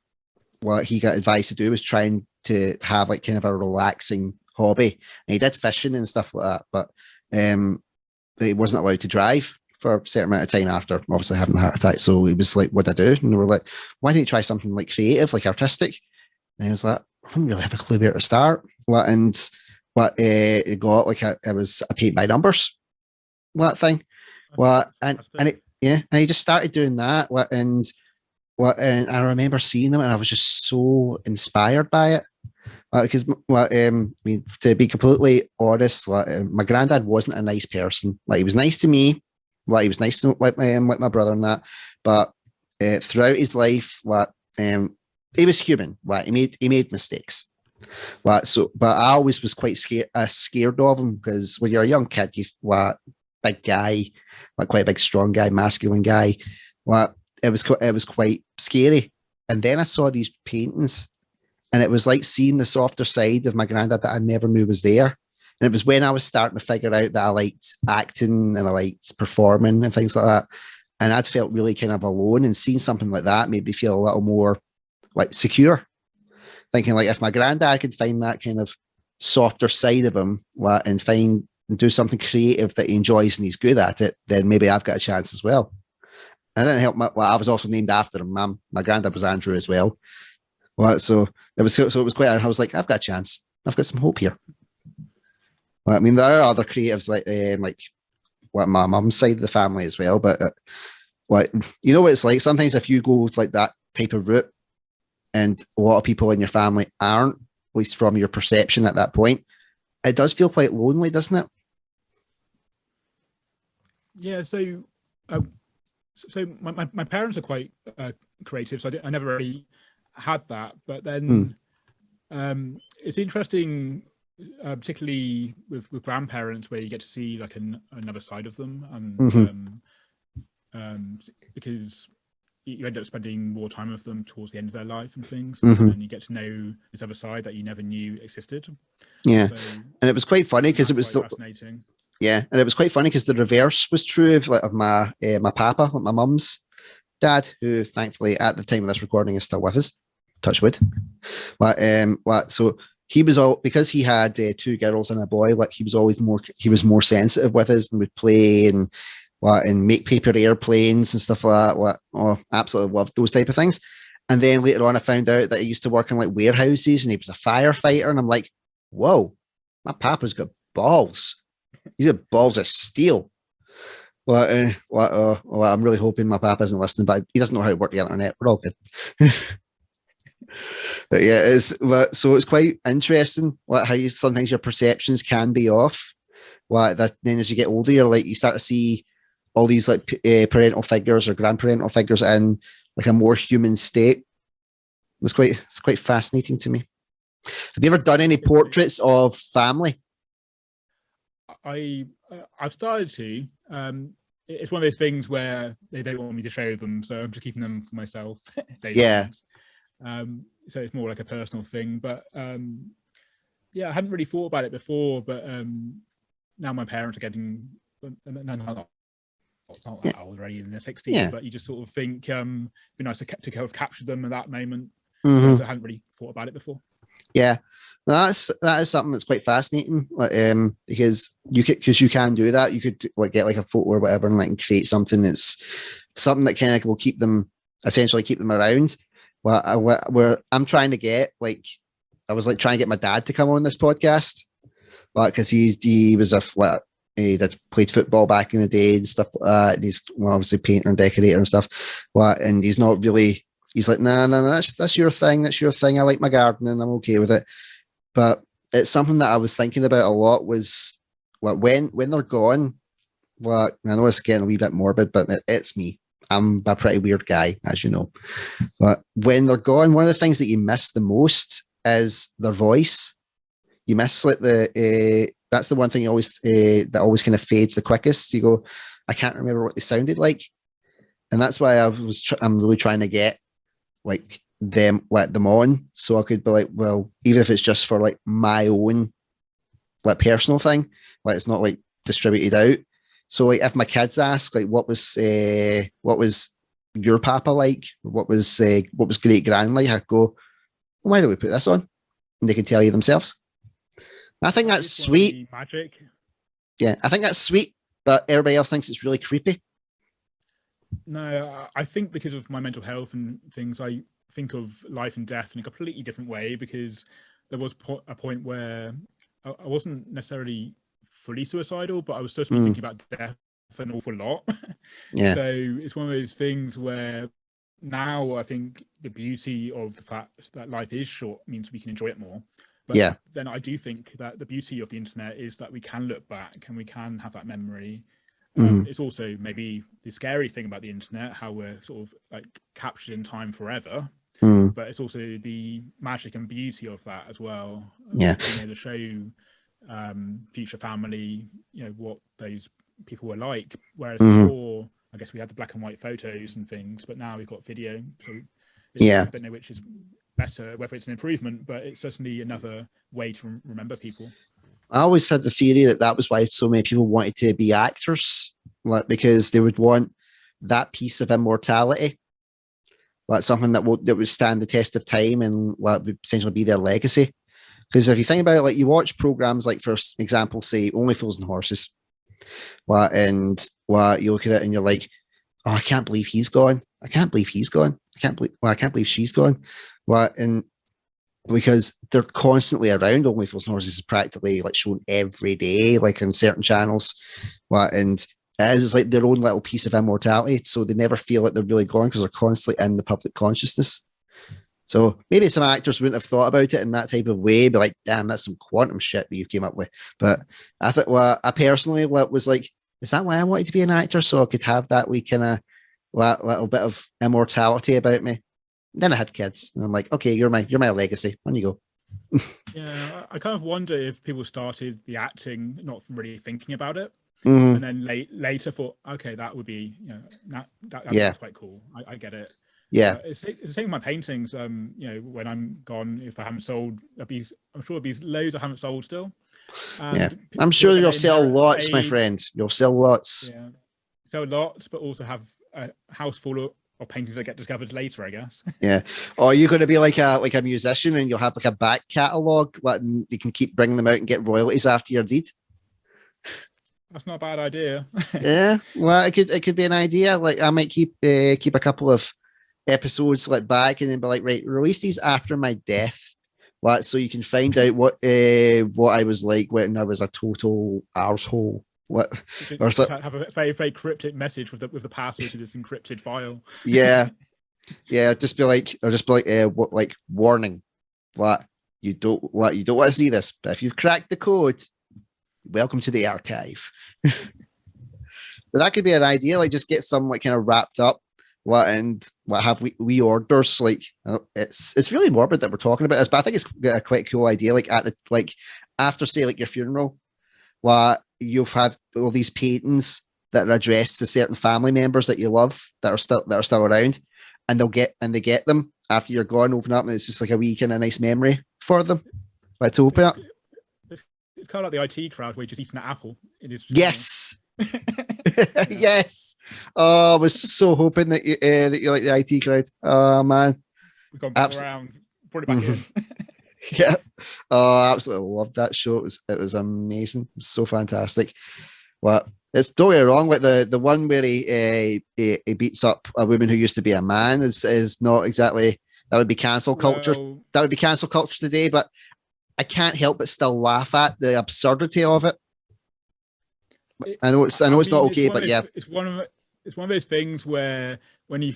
what he got advised to do was trying to have like kind of a relaxing hobby. And he did fishing and stuff like that, but he wasn't allowed to drive for a certain amount of time after obviously having the heart attack. So he was like, what'd I do? And we were like, why didn't you try something like creative, like artistic? And he was like, I didn't really have a clue where to start. It got like it was a paint by numbers thing. And he just started doing that. And I remember seeing them and I was just so inspired by it. Because to be completely honest, my granddad wasn't a nice person. Like, he was nice to me, he was nice to my brother and that, but throughout his life, he was human. He made mistakes. But I always was quite scared of him, because when you're a young kid, big guy, quite a big, strong guy, masculine guy. It was quite scary. And then I saw these paintings, and it was like seeing the softer side of my granddad that I never knew was there. And it was when I was starting to figure out that I liked acting and I liked performing and things like that. And I'd felt really kind of alone, and seeing something like that made me feel a little more secure. Thinking if my granddad could find that kind of softer side of him and do something creative that he enjoys and he's good at it, then maybe I've got a chance as well. And it didn't help. I was also named after him. My granddad was Andrew as well. So it was quite. I was like, I've got a chance. I've got some hope here. Well, I mean, there are other creatives like my mum's side of the family as well. But what it's like sometimes if you go like that type of route, and a lot of people in your family aren't, at least from your perception at that point, it does feel quite lonely, doesn't it? Yeah. So my parents are quite creative, so I never really had that. But then it's interesting, particularly with grandparents, where you get to see like another side of them, and because you end up spending more time with them towards the end of their life and things, Mhm. and you get to know this other side that you never knew existed. Yeah, So, and it was quite funny because it was quite fascinating. Yeah, and it was quite funny because the reverse was true of my my papa, like my mum's dad, who thankfully at the time of this recording is still with us. Touch wood. So he was all, because he had two girls and a boy. Like he was more sensitive with us and would play and make paper airplanes and stuff like that. Absolutely loved those type of things. And then later on, I found out that he used to work in like warehouses and he was a firefighter. And I'm like, whoa, my papa's got balls. He's got balls of steel. I'm really hoping my papa isn't listening, but he doesn't know how to work the internet. We're all good. But yeah, so it's quite interesting how sometimes your perceptions can be off. That then as you get older, you start to see all these like parental figures or grandparental figures in like a more human state. It's quite fascinating to me. Have you ever done any portraits of family? I've started to. It's one of those things where they don't want me to show them, so I'm just keeping them for myself. Yeah. So it's more like a personal thing, but yeah, I hadn't really thought about it before, but now my parents are getting not that old, already in their 60s, yeah. But you just sort of think it'd be nice to kind of capture them at that moment. Mm-hmm. So I hadn't really thought about it before. Yeah, that is something that's quite fascinating. Because you can do that. You could get like a photo or whatever and create something that's something that kind of will keep them around. Where I'm trying to get I was trying to get my dad to come on this podcast, because he was he played football back in the day and stuff like that, and he's obviously painter and decorator and stuff. And he's not really. He's like, no, that's your thing. That's your thing. I like my gardening. I'm okay with it. But it's something that I was thinking about a lot was when they're gone. I know it's getting a wee bit morbid, but it's me. I'm a pretty weird guy, as you know. But when they're gone, one of the things that you miss the most is their voice. You miss that's the one thing you always that always kind of fades the quickest. You go, I can't remember what they sounded like, and that's why I'm really trying to get them, let them on, so I could be like, well, even if it's just for my own personal thing, it's not distributed out. So if my kids ask what was your papa like, what was great grand like, I go, well, why don't we put this on, and they can tell you themselves. I think that's sweet. Magic. Yeah, I think that's sweet, but everybody else thinks it's really creepy. No, I think because of my mental health and things, I think of life and death in a completely different way, because there was a point where I wasn't necessarily fully suicidal, but I was certainly thinking about death an awful lot. Yeah. So it's one of those things where now I think the beauty of the fact that life is short means we can enjoy it more. But then I do think that the beauty of the internet is that we can look back and we can have that memory. It's also maybe the scary thing about the internet, how we're sort of captured in time forever. But it's also the magic and beauty of that as well. Yeah. Being able to show future family, what those people were like. Whereas before, I guess we had the black and white photos and things, but now we've got video. So I don't know which is better, whether it's an improvement, but it's certainly another way to remember people. I always had the theory that was why so many people wanted to be actors, because they would want that piece of immortality, something that would stand the test of time and would essentially be their legacy. Because if you think about it, you watch programs for example, say Only Fools and Horses, and you look at it and you're like, oh, I can't believe he's gone. I can't believe he's gone. I can't believe she's gone. And because they're constantly around. Only Fools and Horses is practically shown every day, in certain channels. And it's their own little piece of immortality. So they never feel like they're really gone because they're constantly in the public consciousness. So maybe some actors wouldn't have thought about it in that type of way, but damn, that's some quantum shit that you came up with. But I thought, I personally was is that why I wanted to be an actor? So I could have that wee kind of little bit of immortality about me. Then I had kids, and I'm like, okay, you're my legacy. On you go. Yeah, I kind of wonder if people started the acting not from really thinking about it. And then later thought, okay, that would be, that's quite cool. I get it. Yeah. It's the same with my paintings. When I'm gone, if I haven't sold, I'm sure there'll be loads I haven't sold still. And I'm sure you'll sell lots, my friend. You'll sell lots. Yeah, sell lots, but also have a house full of paintings that get discovered later, I guess. Yeah. Or you're going to be like a musician, and you'll have like a back catalogue, and you can keep bringing them out and get royalties after your deed. That's not a bad idea. Yeah. Well, it could be an idea. Like I might keep a couple of episodes like back, and then be like, right, release these after my death. So you can find out what I was like when I was a total arsehole. Have a very, very cryptic message with the password to this encrypted file. Yeah. I'll just be like, warning, you don't want to see this, but if you've cracked the code, welcome to the archive. But that could be an idea, like just get some like kind of wrapped up. Have we orders, like it's really morbid that we're talking about this, but I think it's a quite cool idea. Like after say like your funeral, you've had all these paintings that are addressed to certain family members that you love that are still around, and they get them after you're gone, open up, and it's just like a wee kind of nice memory for them. Like to open up. It's kind of like the IT crowd where you're just eating an apple. It is. Yes. Yes. Oh, I was so hoping that you like the IT crowd. Oh man, we've gone back around, brought it back in. Yeah. Oh, I absolutely loved that show. It was amazing. It was so fantastic. Well, it's don't get me wrong. Like the one where he beats up a woman who used to be a man is not exactly, that would be cancel culture. That would be cancel culture today. But I can't help but still laugh at the absurdity of it. I know it's not okay, but yeah, it's one of those things where when you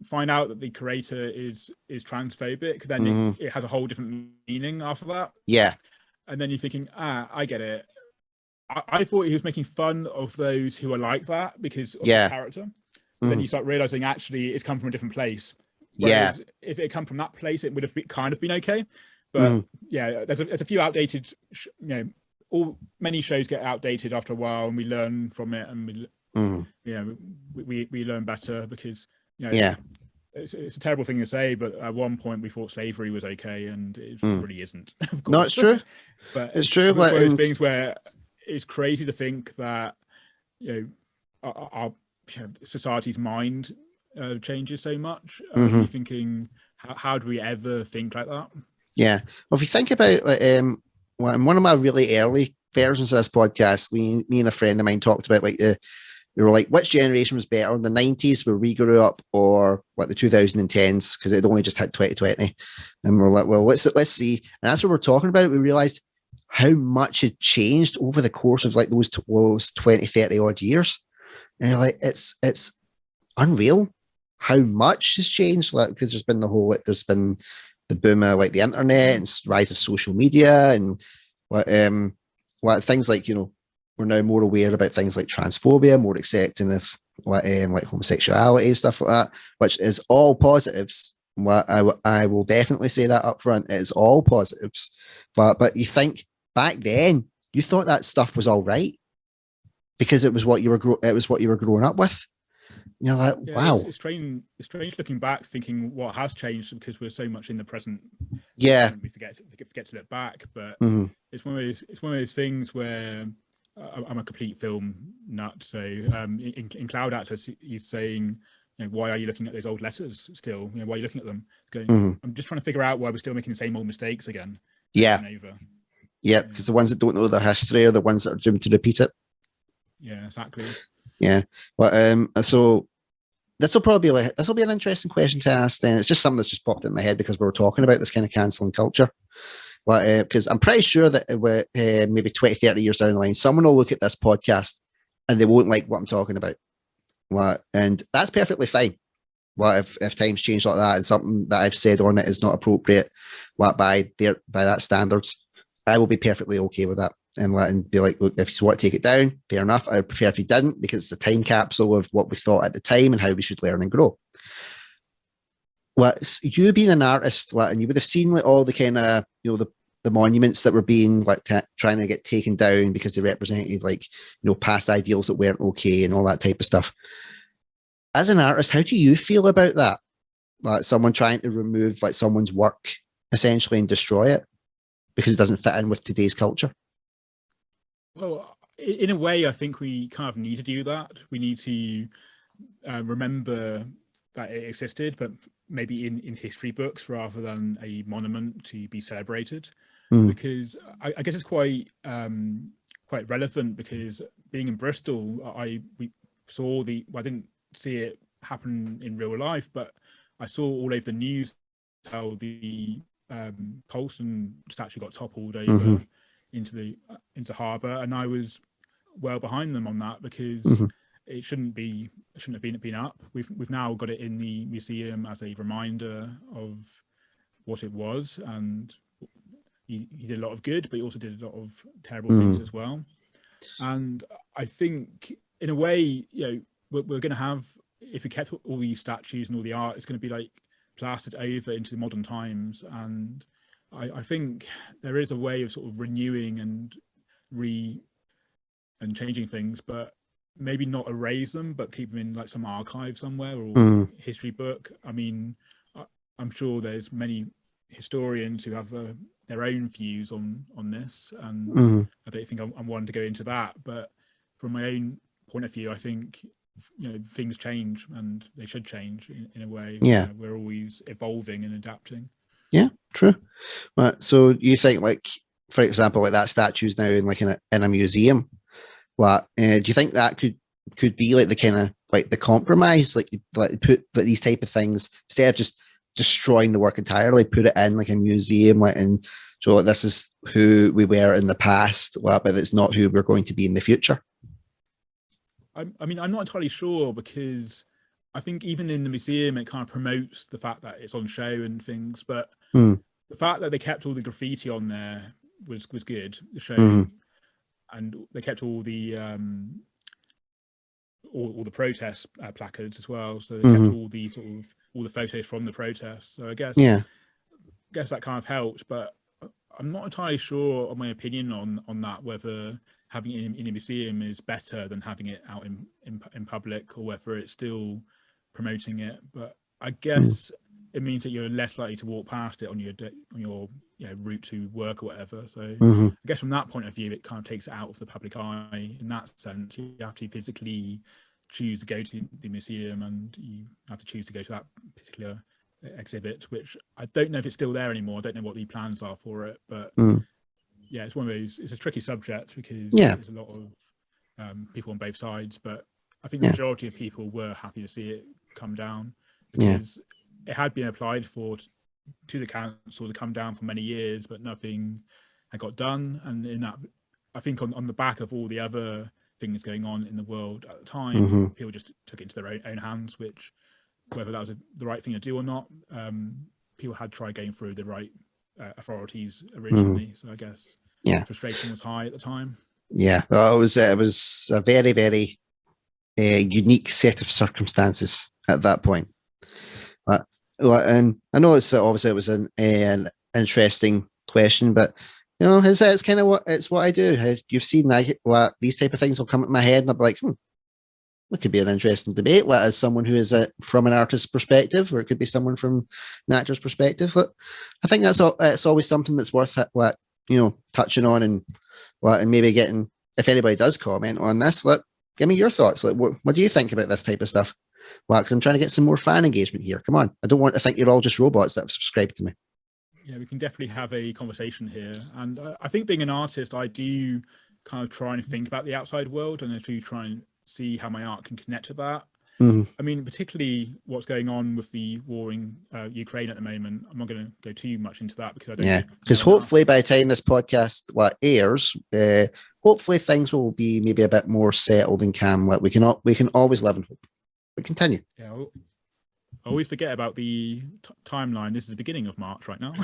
find out that the creator is transphobic, then it has a whole different meaning after that. Yeah, and then you're thinking, I get it. I thought he was making fun of those who are like that because of the character. Then you start realizing actually it's come from a different place. Whereas if it had come from that place, it would have kind of been okay. But there's a few outdated, many shows get outdated after a while, and we learn from it, and we learn better because it's a terrible thing to say, but at one point we thought slavery was okay, and it really isn't. Of course. No, it's true. But it's true. One of those things where it's crazy to think that our society's mind changes so much. You're thinking, how do we ever think like that? Yeah. Well, if you think about in one of my really early versions of this podcast, me and a friend of mine talked about we were like, which generation was better, the 90s where we grew up, or the 2010s, because it only just hit 2020. And we're like, well, let's see. And as we were talking about it, we realized how much had changed over the course of like those 20, 30 odd years. And you're like, it's unreal how much has changed, because there's been the boom of like the internet and rise of social media, and things like, we're now more aware about things like transphobia, more accepting of like homosexuality, stuff like that, which is all positives. I will definitely say that up front. It is all positives. But you think back then, you thought that stuff was all right because it was what you were growing up with. You're like, wow. It's strange looking back, thinking what has changed because we're so much in the present. Yeah, we forget to look back. But it's one of those things where I'm a complete film nut. So in Cloud Atlas, he's saying, why are you looking at those old letters still? Why are you looking at them? Going, I'm just trying to figure out why we're still making the same old mistakes again. Yeah. Yeah, because the ones that don't know their history are the ones that are doomed to repeat it. Yeah, exactly. Yeah, but so this will be an interesting question to ask. Then it's just something that's just popped in my head because we were talking about this kind of cancelling culture. Well, because I'm pretty sure that maybe 20, 30 years down the line, someone will look at this podcast and they won't like what I'm talking about. Well, and that's perfectly fine. Well, if times change like that and something that I've said on it is not appropriate, by that standards, I will be perfectly okay with that. And be like, look, if you want to take it down, fair enough. I would prefer if you didn't, because it's a time capsule of what we thought at the time and how we should learn and grow. Well, you being an artist, and you would have seen like all the kind of, the monuments that were being like trying to get taken down because they represented like, you know, past ideals that weren't okay and all that type of stuff. As an artist, how do you feel about that? Like someone trying to remove like someone's work essentially and destroy it because it doesn't fit in with today's culture? Well, in a way, I think we kind of need to do that. We need to remember that it existed, but maybe in history books rather than a monument to be celebrated. Because I guess it's quite relevant, because being in Bristol, we saw I didn't see it happen in real life, but I saw all over the news how the Colston statue got toppled over into harbour, and I was well behind them on that, because it shouldn't have been up. We've now got it in the museum as a reminder of what it was, and he did a lot of good, but he also did a lot of terrible things as well. And I think in a way, you know, we're going to have, if we kept all these statues and all the art, it's going to be like plastered over into the modern times. And I think there is a way of sort of renewing and changing things, but maybe not erase them, but keep them in like some archive somewhere or history book. I mean, I'm sure there's many historians who have their own views on this, and I don't think I'm one to go into that. But from my own point of view, I think, you know, things change, and they should change in a way. Yeah, we're always evolving and adapting. Yeah, true. But so you think, like, for example, like that statue's now in like in a museum. Like, do you think that could be like the kind of like the compromise, like put like these type of things instead of just destroying the work entirely, put it in like a museum, like, and so like, this is who we were in the past, well, but it's not who we're going to be in the future. I mean, I'm not entirely sure, because I think even in the museum, it kind of promotes the fact that it's on show and things. But the fact that they kept all the graffiti on there was good. The show, and they kept all the protest placards as well. So they kept all the all the photos from the protests. So I guess that kind of helped. But I'm not entirely sure on my opinion on that, whether having it in a museum is better than having it out in public, or whether it's still promoting it. But I guess it means that you're less likely to walk past it on your route to work or whatever. So I guess from that point of view, it kind of takes it out of the public eye in that sense. You have to physically choose to go to the museum, and you have to choose to go to that particular exhibit, which I don't know if it's still there anymore. I don't know what the plans are for it, but yeah, it's one of those, it's a tricky subject, because there's a lot of people on both sides, but I think the majority of people were happy to see it come down, because it had been applied for to the council to come down for many years, but nothing had got done. And in that, I think on the back of all the other things going on in the world at the time, people just took it into their own hands, which, whether that was the right thing to do or not, people had tried going through the right authorities originally. So I guess frustration was high at the time. Yeah, well, it was a very, very unique set of circumstances at that point. And I know it's obviously it was an interesting question, but you know, it's kind of what I do. You've seen that these type of things will come at my head, and I'll be like, it could be an interesting debate. As someone who is from an artist's perspective, or it could be someone from an actor's perspective. I think it's always something that's worth touching on, and maybe getting, if anybody does comment on this, give me your thoughts. Like, what do you think about this type of stuff? Well, because I'm trying to get some more fan engagement here. Come on, I don't want to think you're all just robots that have subscribed to me. Yeah, we can definitely have a conversation here. And I think being an artist, I do kind of try and think about the outside world, and I do try and see how my art can connect to that. I mean, particularly what's going on with the war in Ukraine at the moment. I'm not going to go too much into that, because I don't. Yeah, because hopefully by the time this podcast airs, hopefully things will be maybe a bit more settled and calm. We can always live in hope. But continue. Yeah, I always forget about the timeline. This is the beginning of March right now.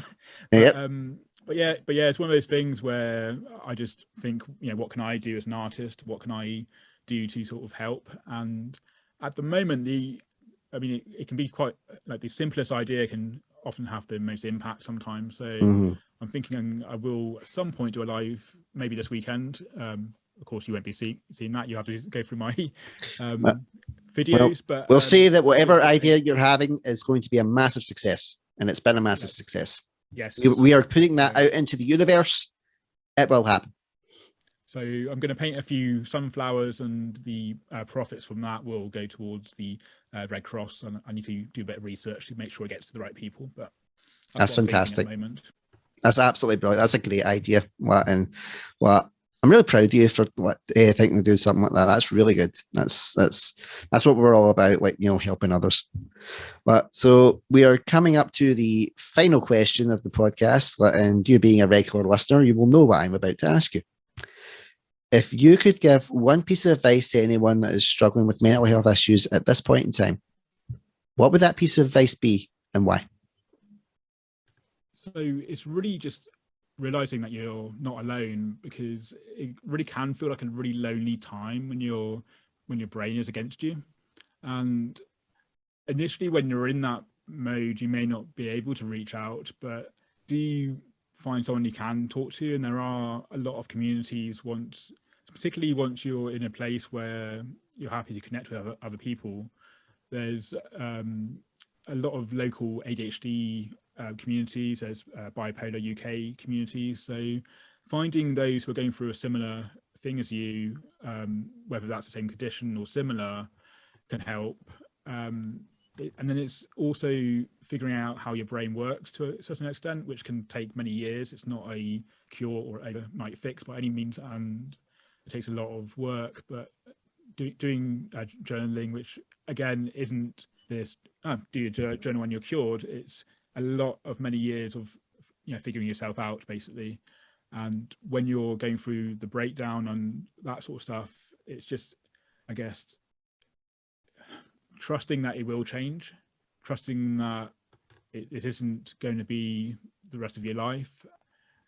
But yeah, it's one of those things where I just think, what can I do as an artist? What can I do to sort of help? And at the moment, it can be quite, like, the simplest idea can often have the most impact sometimes. So Mhm. I'm thinking I will at some point do a live, maybe this weekend. Of course, you won't be seeing that. You have to go through my Well, videos, but we'll say that it'll be whatever interesting. idea you're having is going to be a massive success, and it's been a massive success. Yes. We are putting that out into the universe. It will happen. So I'm going to paint a few sunflowers, and the profits from that will go towards the Red Cross. And I need to do a bit of research to make sure it gets to the right people. But that's fantastic. At the moment. That's absolutely brilliant. That's a great idea. I'm really proud of you for thinking to do something like that. That's really good. That's what we're all about, like, helping others. But so we are coming up to the final question of the podcast, and you being a regular listener, you will know what I'm about to ask you. If you could give one piece of advice to anyone that is struggling with mental health issues at this point in time, what would that piece of advice be, and why? So it's really just realizing that you're not alone, because it really can feel like a really lonely time when your brain is against you. And initially, when you're in that mode, you may not be able to reach out, but do you find someone you can talk to? And there are a lot of communities, particularly once you're in a place where you're happy to connect with other people. There's a lot of local ADHD communities, there's bipolar UK communities. So finding those who are going through a similar thing as you, whether that's the same condition or similar, can help. And then it's also figuring out how your brain works to a certain extent, which can take many years. It's not a cure or overnight fix by any means, and it takes a lot of work. But doing journaling, which again isn't this do your journal when you're cured, it's a lot of many years of figuring yourself out, basically. And when you're going through the breakdown and that sort of stuff, it's just, I guess, trusting that it will change, trusting that it isn't going to be the rest of your life.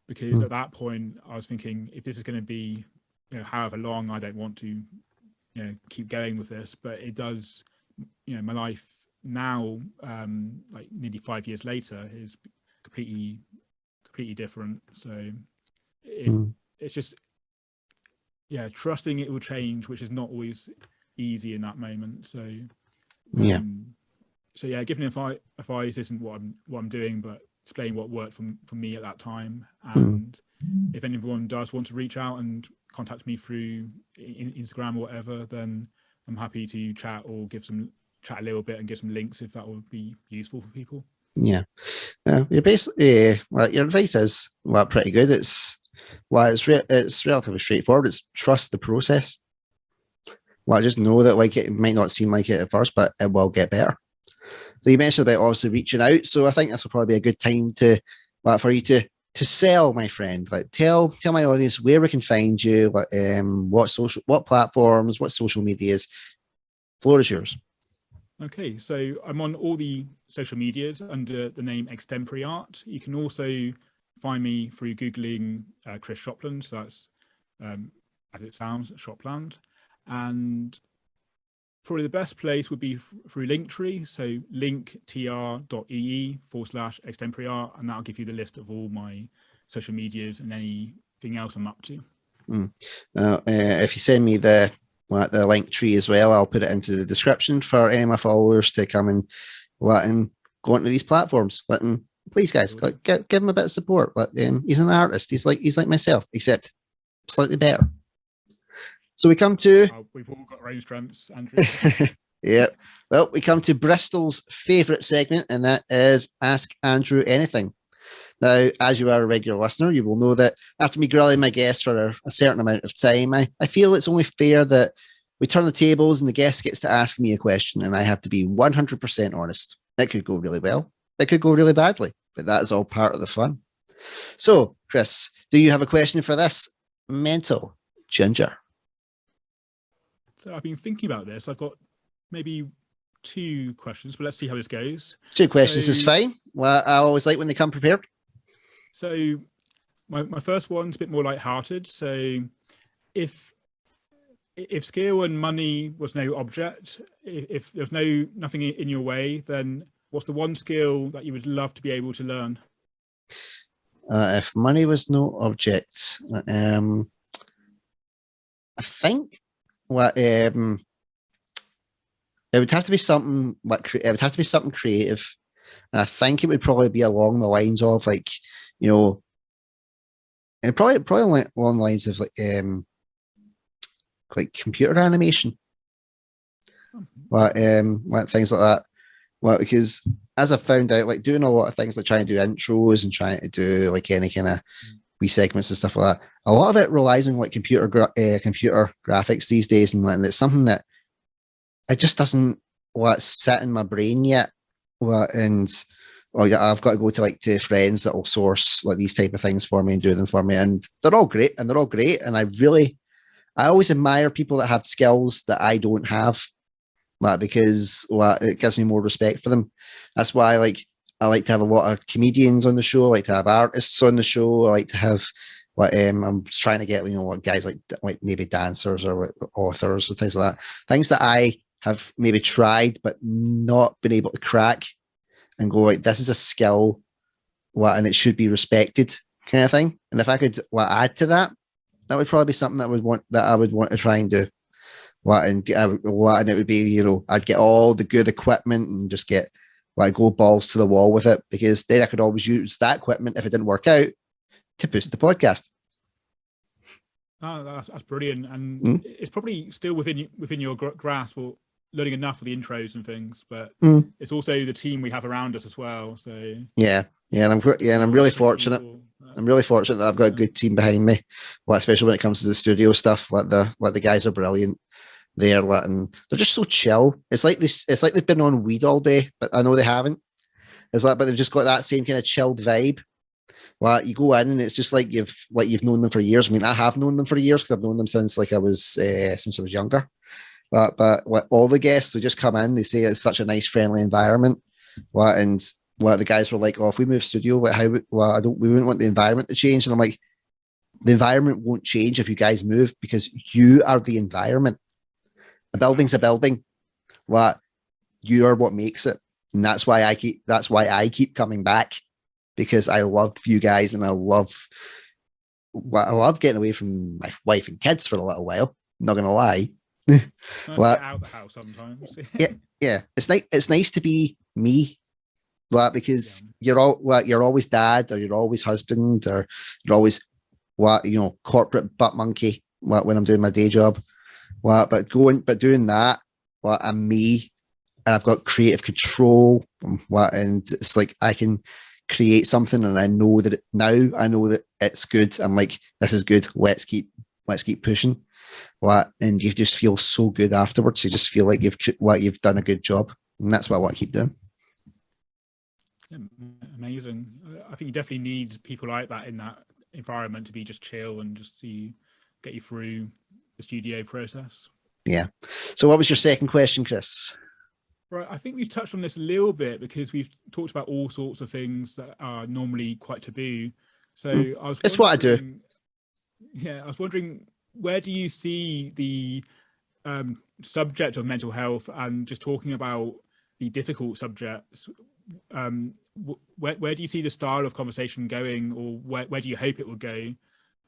Because at that point I was thinking, if this is going to be however long, I don't want to keep going with this. But it does, my life now, like nearly 5 years later, is completely different. So it's just trusting it will change, which is not always easy in that moment. So giving advice isn't what I'm doing, but explaining what worked for me at that time. And if anyone does want to reach out and contact me through Instagram or whatever, then I'm happy to chat or chat a little bit and give some links if that would be useful for people. You're basically your advice is pretty good. It's relatively straightforward. It's trust the process. Just know that it might not seem like it at first, but it will get better. So you mentioned about obviously reaching out. So I think this will probably be a good time for you to sell, my friend. Tell my audience where we can find you. What platforms, what social medias. Floor is yours. Okay, so I'm on all the social medias under the name Extemporeart. You can also find me through Googling Chris Shopland. So that's as it sounds, Shopland. And probably the best place would be through Linktr.ee. So Linktr.ee/extemporeart, and that'll give you the list of all my social medias and anything else I'm up to. If you send me the Linktree as well, I'll put it into the description for any of my followers to come and go onto these platforms. Please, guys, give him a bit of support. He's an artist. He's like myself, except slightly better. So we come to. We've all got our own strengths, Andrew. Yeah. Well, we come to Bristol's favourite segment, and that is Ask Andrew Anything. Now, as you are a regular listener, you will know that after me grilling my guests for a certain amount of time, I feel it's only fair that we turn the tables and the guest gets to ask me a question, and I have to be 100% honest. It could go really well. It could go really badly, but that is all part of the fun. So, Chris, do you have a question for this mental ginger? So I've been thinking about this. I've got maybe 2 questions, but let's see how this goes. 2 questions is fine. Well, I always like when they come prepared. So my first one's a bit more lighthearted. So if skill and money was no object, if there's nothing in your way, then what's the one skill that you would love to be able to learn? If money was no object, I think what it would have to be something like it would have to be something creative, and I think it would probably be along the lines of like, you know, and probably along the lines of like computer animation, like things like that. Well, because as I've found out, like doing a lot of things like trying to do intros and trying to do like any kind of wee segments and stuff like that, a lot of it relies on like computer graphics these days, and it's something that it just doesn't sit in my brain yet. And I've got to go to friends that will source like these type of things for me and do them for me, and they're all great, and I always admire people that have skills that I don't have. Because it gives me more respect for them. That's why I like to have a lot of comedians on the show. I like to have artists on the show. I like to have I'm trying to get guys like maybe dancers or authors or things like that. Things that I have maybe tried but not been able to crack and go like, this is a skill, and it should be respected, kind of thing. And if I could add to that, that would probably be something that I would want to try and do. And it would be, I'd get all the good equipment and just go balls to the wall with it, because then I could always use that equipment if it didn't work out to boost the podcast. Oh, that's brilliant, and it's probably still within your grasp or learning enough of the intros and things, but it's also the team we have around us as well. So and I'm really fortunate. I'm really fortunate that I've got a good team behind me. Especially when it comes to the studio stuff. The guys are brilliant. And they're just so chill. It's like they've been on weed all day, but I know they haven't. But they've just got that same kind of chilled vibe. You go in and it's just like you've known them for years. I mean, I have known them for years because I've known them since I was younger. But all the guests who just come in, they say it's such a nice, friendly environment. And the guys were like, "Oh, if we move studio, we wouldn't want the environment to change." And I'm like, the environment won't change if you guys move, because you are the environment. A building's a building. You are what makes it, and that's why I keep coming back, because I love you guys, and I love getting away from my wife and kids for a little while. I'm not gonna lie. Get out the house sometimes. yeah. It's nice to be me, because you're always dad, or you're always husband, or you're always corporate butt monkey when I'm doing my day job. But doing that, I'm me, and I've got creative control, and it's like I can create something, and I know that it's good. I'm like, this is good. Let's keep pushing. And you just feel so good afterwards. You just feel like you've done a good job, and that's what I want to keep doing. Yeah, amazing. I think you definitely need people like that in that environment to be just chill and just get you through the studio process. Yeah. So what was your second question, Chris? Right, I think we've touched on this a little bit, because we've talked about all sorts of things that are normally quite taboo. So that's what I do. Yeah, I was wondering, where do you see the subject of mental health, and just talking about the difficult subjects, where do you see the style of conversation going, or where do you hope it will go?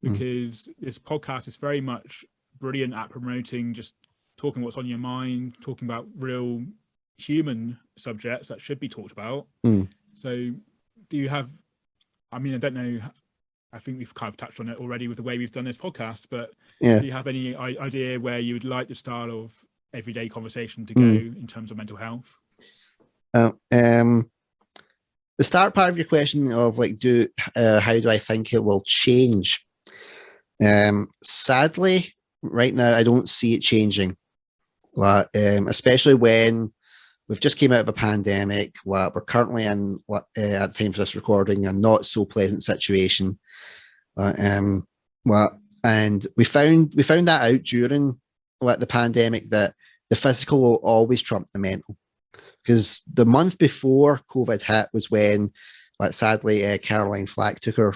Because this podcast is very much brilliant at promoting just talking what's on your mind, talking about real human subjects that should be talked about. So do you have, I don't know, I think we've kind of touched on it already with the way we've done this podcast, but do you have any idea where you would like the style of everyday conversation to go in terms of mental health? The start part of your question of how do I think it will change? Sadly, right now, I don't see it changing. Especially when we've just came out of a pandemic. We're currently in at the time for this recording, a not so pleasant situation. And we found that out during the pandemic, that the physical will always trump the mental. Because the month before COVID hit was when, sadly, Caroline Flack took her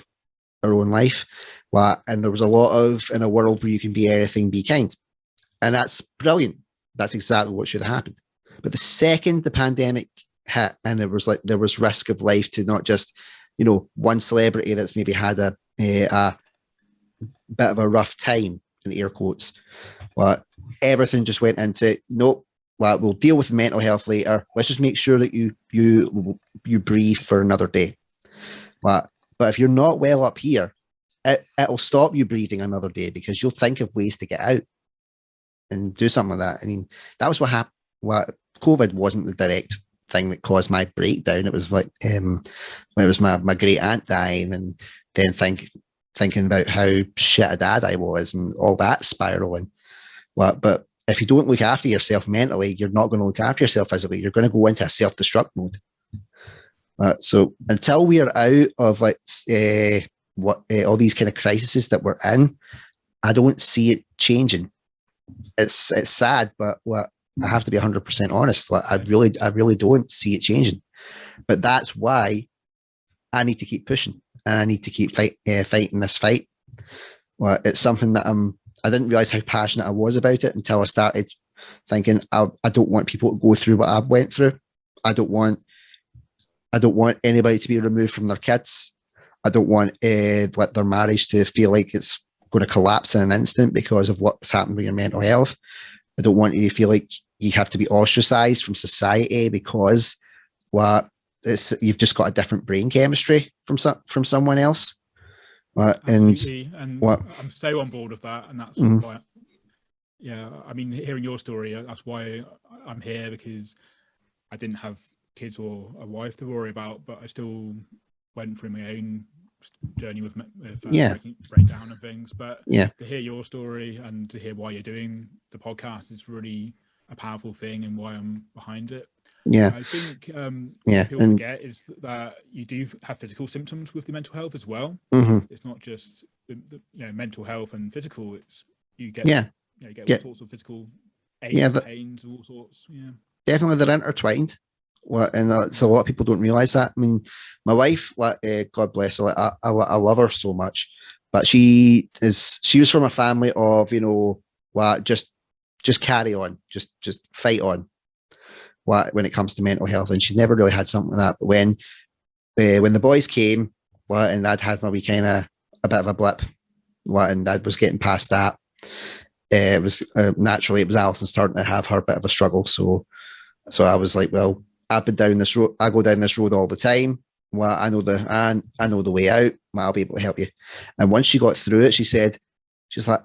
own life. And there was a lot of, in a world where you can be anything, be kind. And that's brilliant. That's exactly what should have happened. But the second the pandemic hit, and there was risk of life to not just, you know, one celebrity that's maybe had a bit of a rough time, in air quotes. But everything just went into, nope, well, we'll deal with mental health later. Let's just make sure that you breathe for another day. But if you're not well up here, it'll stop you breathing another day, because you'll think of ways to get out and do something like that. I mean, that was what happened. What COVID wasn't the direct thing that caused my breakdown. It was like when it was my great aunt dying, and then thinking about how shit a dad I was, and all that spiraling. But if you don't look after yourself mentally, you're not going to look after yourself physically. You're going to go into a self-destruct mode. So until we are out of like all these kind of crises that we're in, I don't see it changing. It's sad, but I have to be 100% honest. I really don't see it changing. But that's why I need to keep pushing, and I need to keep fighting this fight. It's something that I didn't realize how passionate I was about it until I started thinking, I don't want people to go through what I've went through. I don't want anybody to be removed from their kids. I don't want their marriage to feel like it's going to collapse in an instant because of what's happened with your mental health. I don't want you to feel like you have to be ostracized from society because you've just got a different brain chemistry from someone else. And I'm so on board with that, and that's why. Yeah, I mean, hearing your story, that's why I'm here, because I didn't have kids or a wife to worry about, but I still went through my own journey with breakdown and things. But to hear your story and to hear why you're doing the podcast is really a powerful thing, and why I'm behind it. I think what people forget is that you do have physical symptoms with the mental health as well. It's not just mental health and physical. It's you get all sorts of physical aches, pains, all sorts. Definitely, they're intertwined. So a lot of people don't realize that. I mean, my wife, God bless her, I love her so much, but she was from a family of just carry on, just fight on. When it comes to mental health, and she never really had something like that. But when the boys came, and I'd had maybe kind of a bit of a blip, and I was getting past that, it was naturally it was Alison starting to have her bit of a struggle. So I was like, well, I've been down this road. I go down this road all the time. Well, I know the way out. I'll be able to help you. And once she got through it, she's like,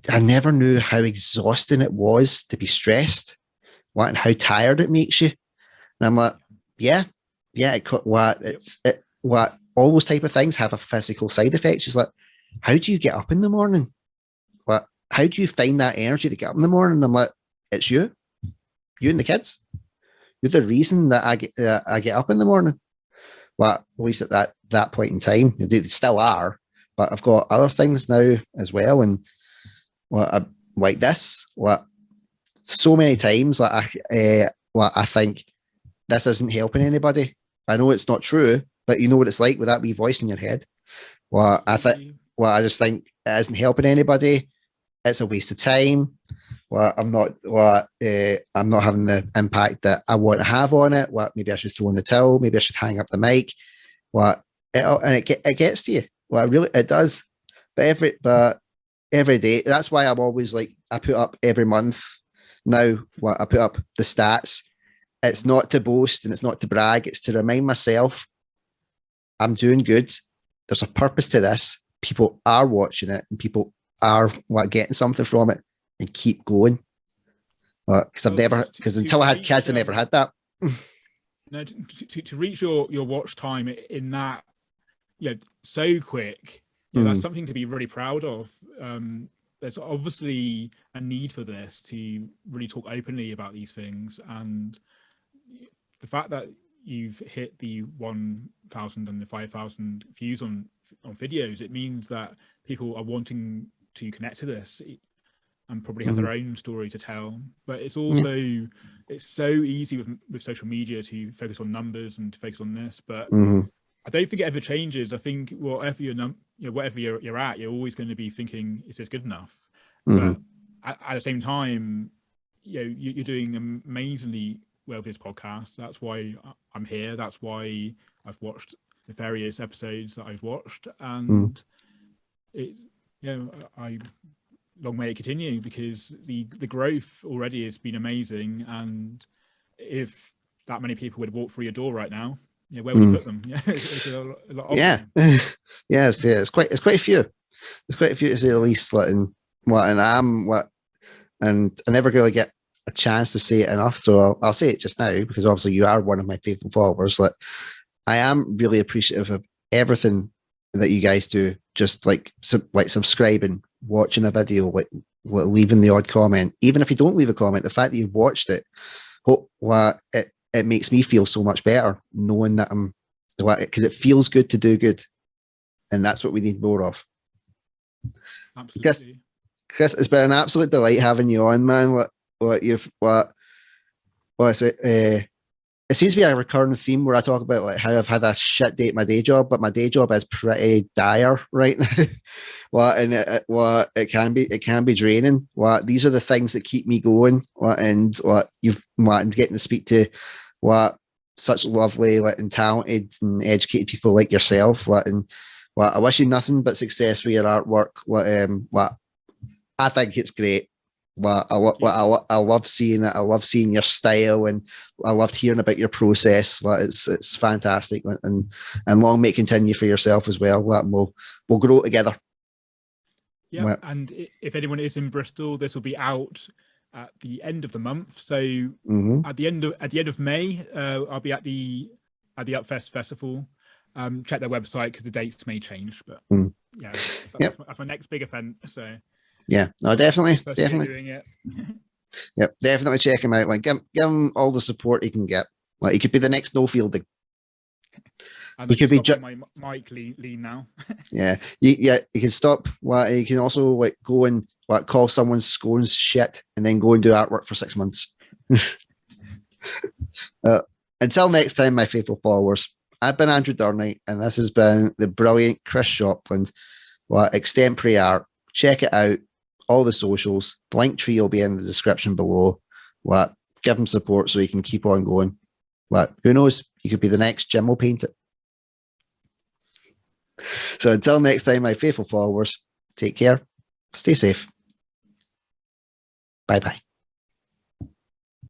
I never knew how exhausting it was to be stressed. And how tired it makes you. And I'm like, all those type of things have a physical side effect. She's like, how do you get up in the morning? How do you find that energy to get up in the morning? And I'm like, it's you and the kids. You're the reason that I get up in the morning. At least at that point in time, they still are, but I've got other things now as well. And like this, so many times, I think this isn't helping anybody. I know it's not true, but you know what it's like with that wee voice in your head. I just think it isn't helping anybody. It's a waste of time. I'm not having the impact that I want to have on it. Maybe I should throw in the towel. Maybe I should hang up the mic. It gets to you. It does. But every day, that's why I'm always like, I put up every month. Now, I put up the stats. It's not to boast and it's not to brag. It's to remind myself I'm doing good. There's a purpose to this. People are watching it, and people are getting something from it, and keep going. Because until I had kids, I never had that. No, to reach your watch time in that, so quick. That's something to be really proud of. There's obviously a need for this to really talk openly about these things, and the fact that you've hit the 1,000 and the 5,000 views on videos, it means that people are wanting to connect to this and probably have their own story to tell. But it's also it's so easy with social media to focus on numbers and to focus on this, but I don't think it ever changes. I think whatever you're at, you're always going to be thinking, is this good enough? But at the same time, you're doing amazingly well this podcast. That's why I'm here. That's why I've watched the various episodes that I've watched, and long may it continue, because the growth already has been amazing. And if that many people would walk through your door right now, where would you put them? It's a lot of them. It's quite a few. There's quite a few, to say the least. And I never really get a chance to say it enough, so I'll say it just now, because obviously you are one of my faithful followers. I am really appreciative of everything that you guys do, just like subscribing, watching a video, leaving the odd comment. Even if you don't leave a comment, the fact that you've watched it, it makes me feel so much better knowing that because it feels good to do good, and that's what we need more of. Absolutely. Chris, it's been an absolute delight having you on, man. It seems to be a recurring theme where I talk about how I've had a shit day at my day job, but my day job is pretty dire right now. It can be draining. These are the things that keep me going. And getting to speak to such lovely and talented and educated people like yourself. I wish you nothing but success with your artwork. I think it's great. I love seeing it. I love seeing your style, and I loved hearing about your process. It's fantastic, and long may it continue for yourself as well. We'll grow together. Yeah, and if anyone is in Bristol, this will be out at the end of the month. So at the end of May, I'll be at the Upfest Festival. Check their website because the dates may change, but that's my next big event. So. Yeah, no, definitely. Doing it. Yep, definitely check him out. Give him all the support he can get. He could be the next No Fielding. He could be my mic lean now. You can stop. You can also go and call someone's scones shit, and then go and do artwork for 6 months. Until next time, my faithful followers. I've been Andrew Durnight, and this has been the brilliant Chris Shopland. Extempore art. Check it out. All the socials. The Linktree will be in the description below. Give him support so he can keep on going. Who knows? He could be the next Jim will paint it. So until next time, my faithful followers, take care. Stay safe. Bye-bye.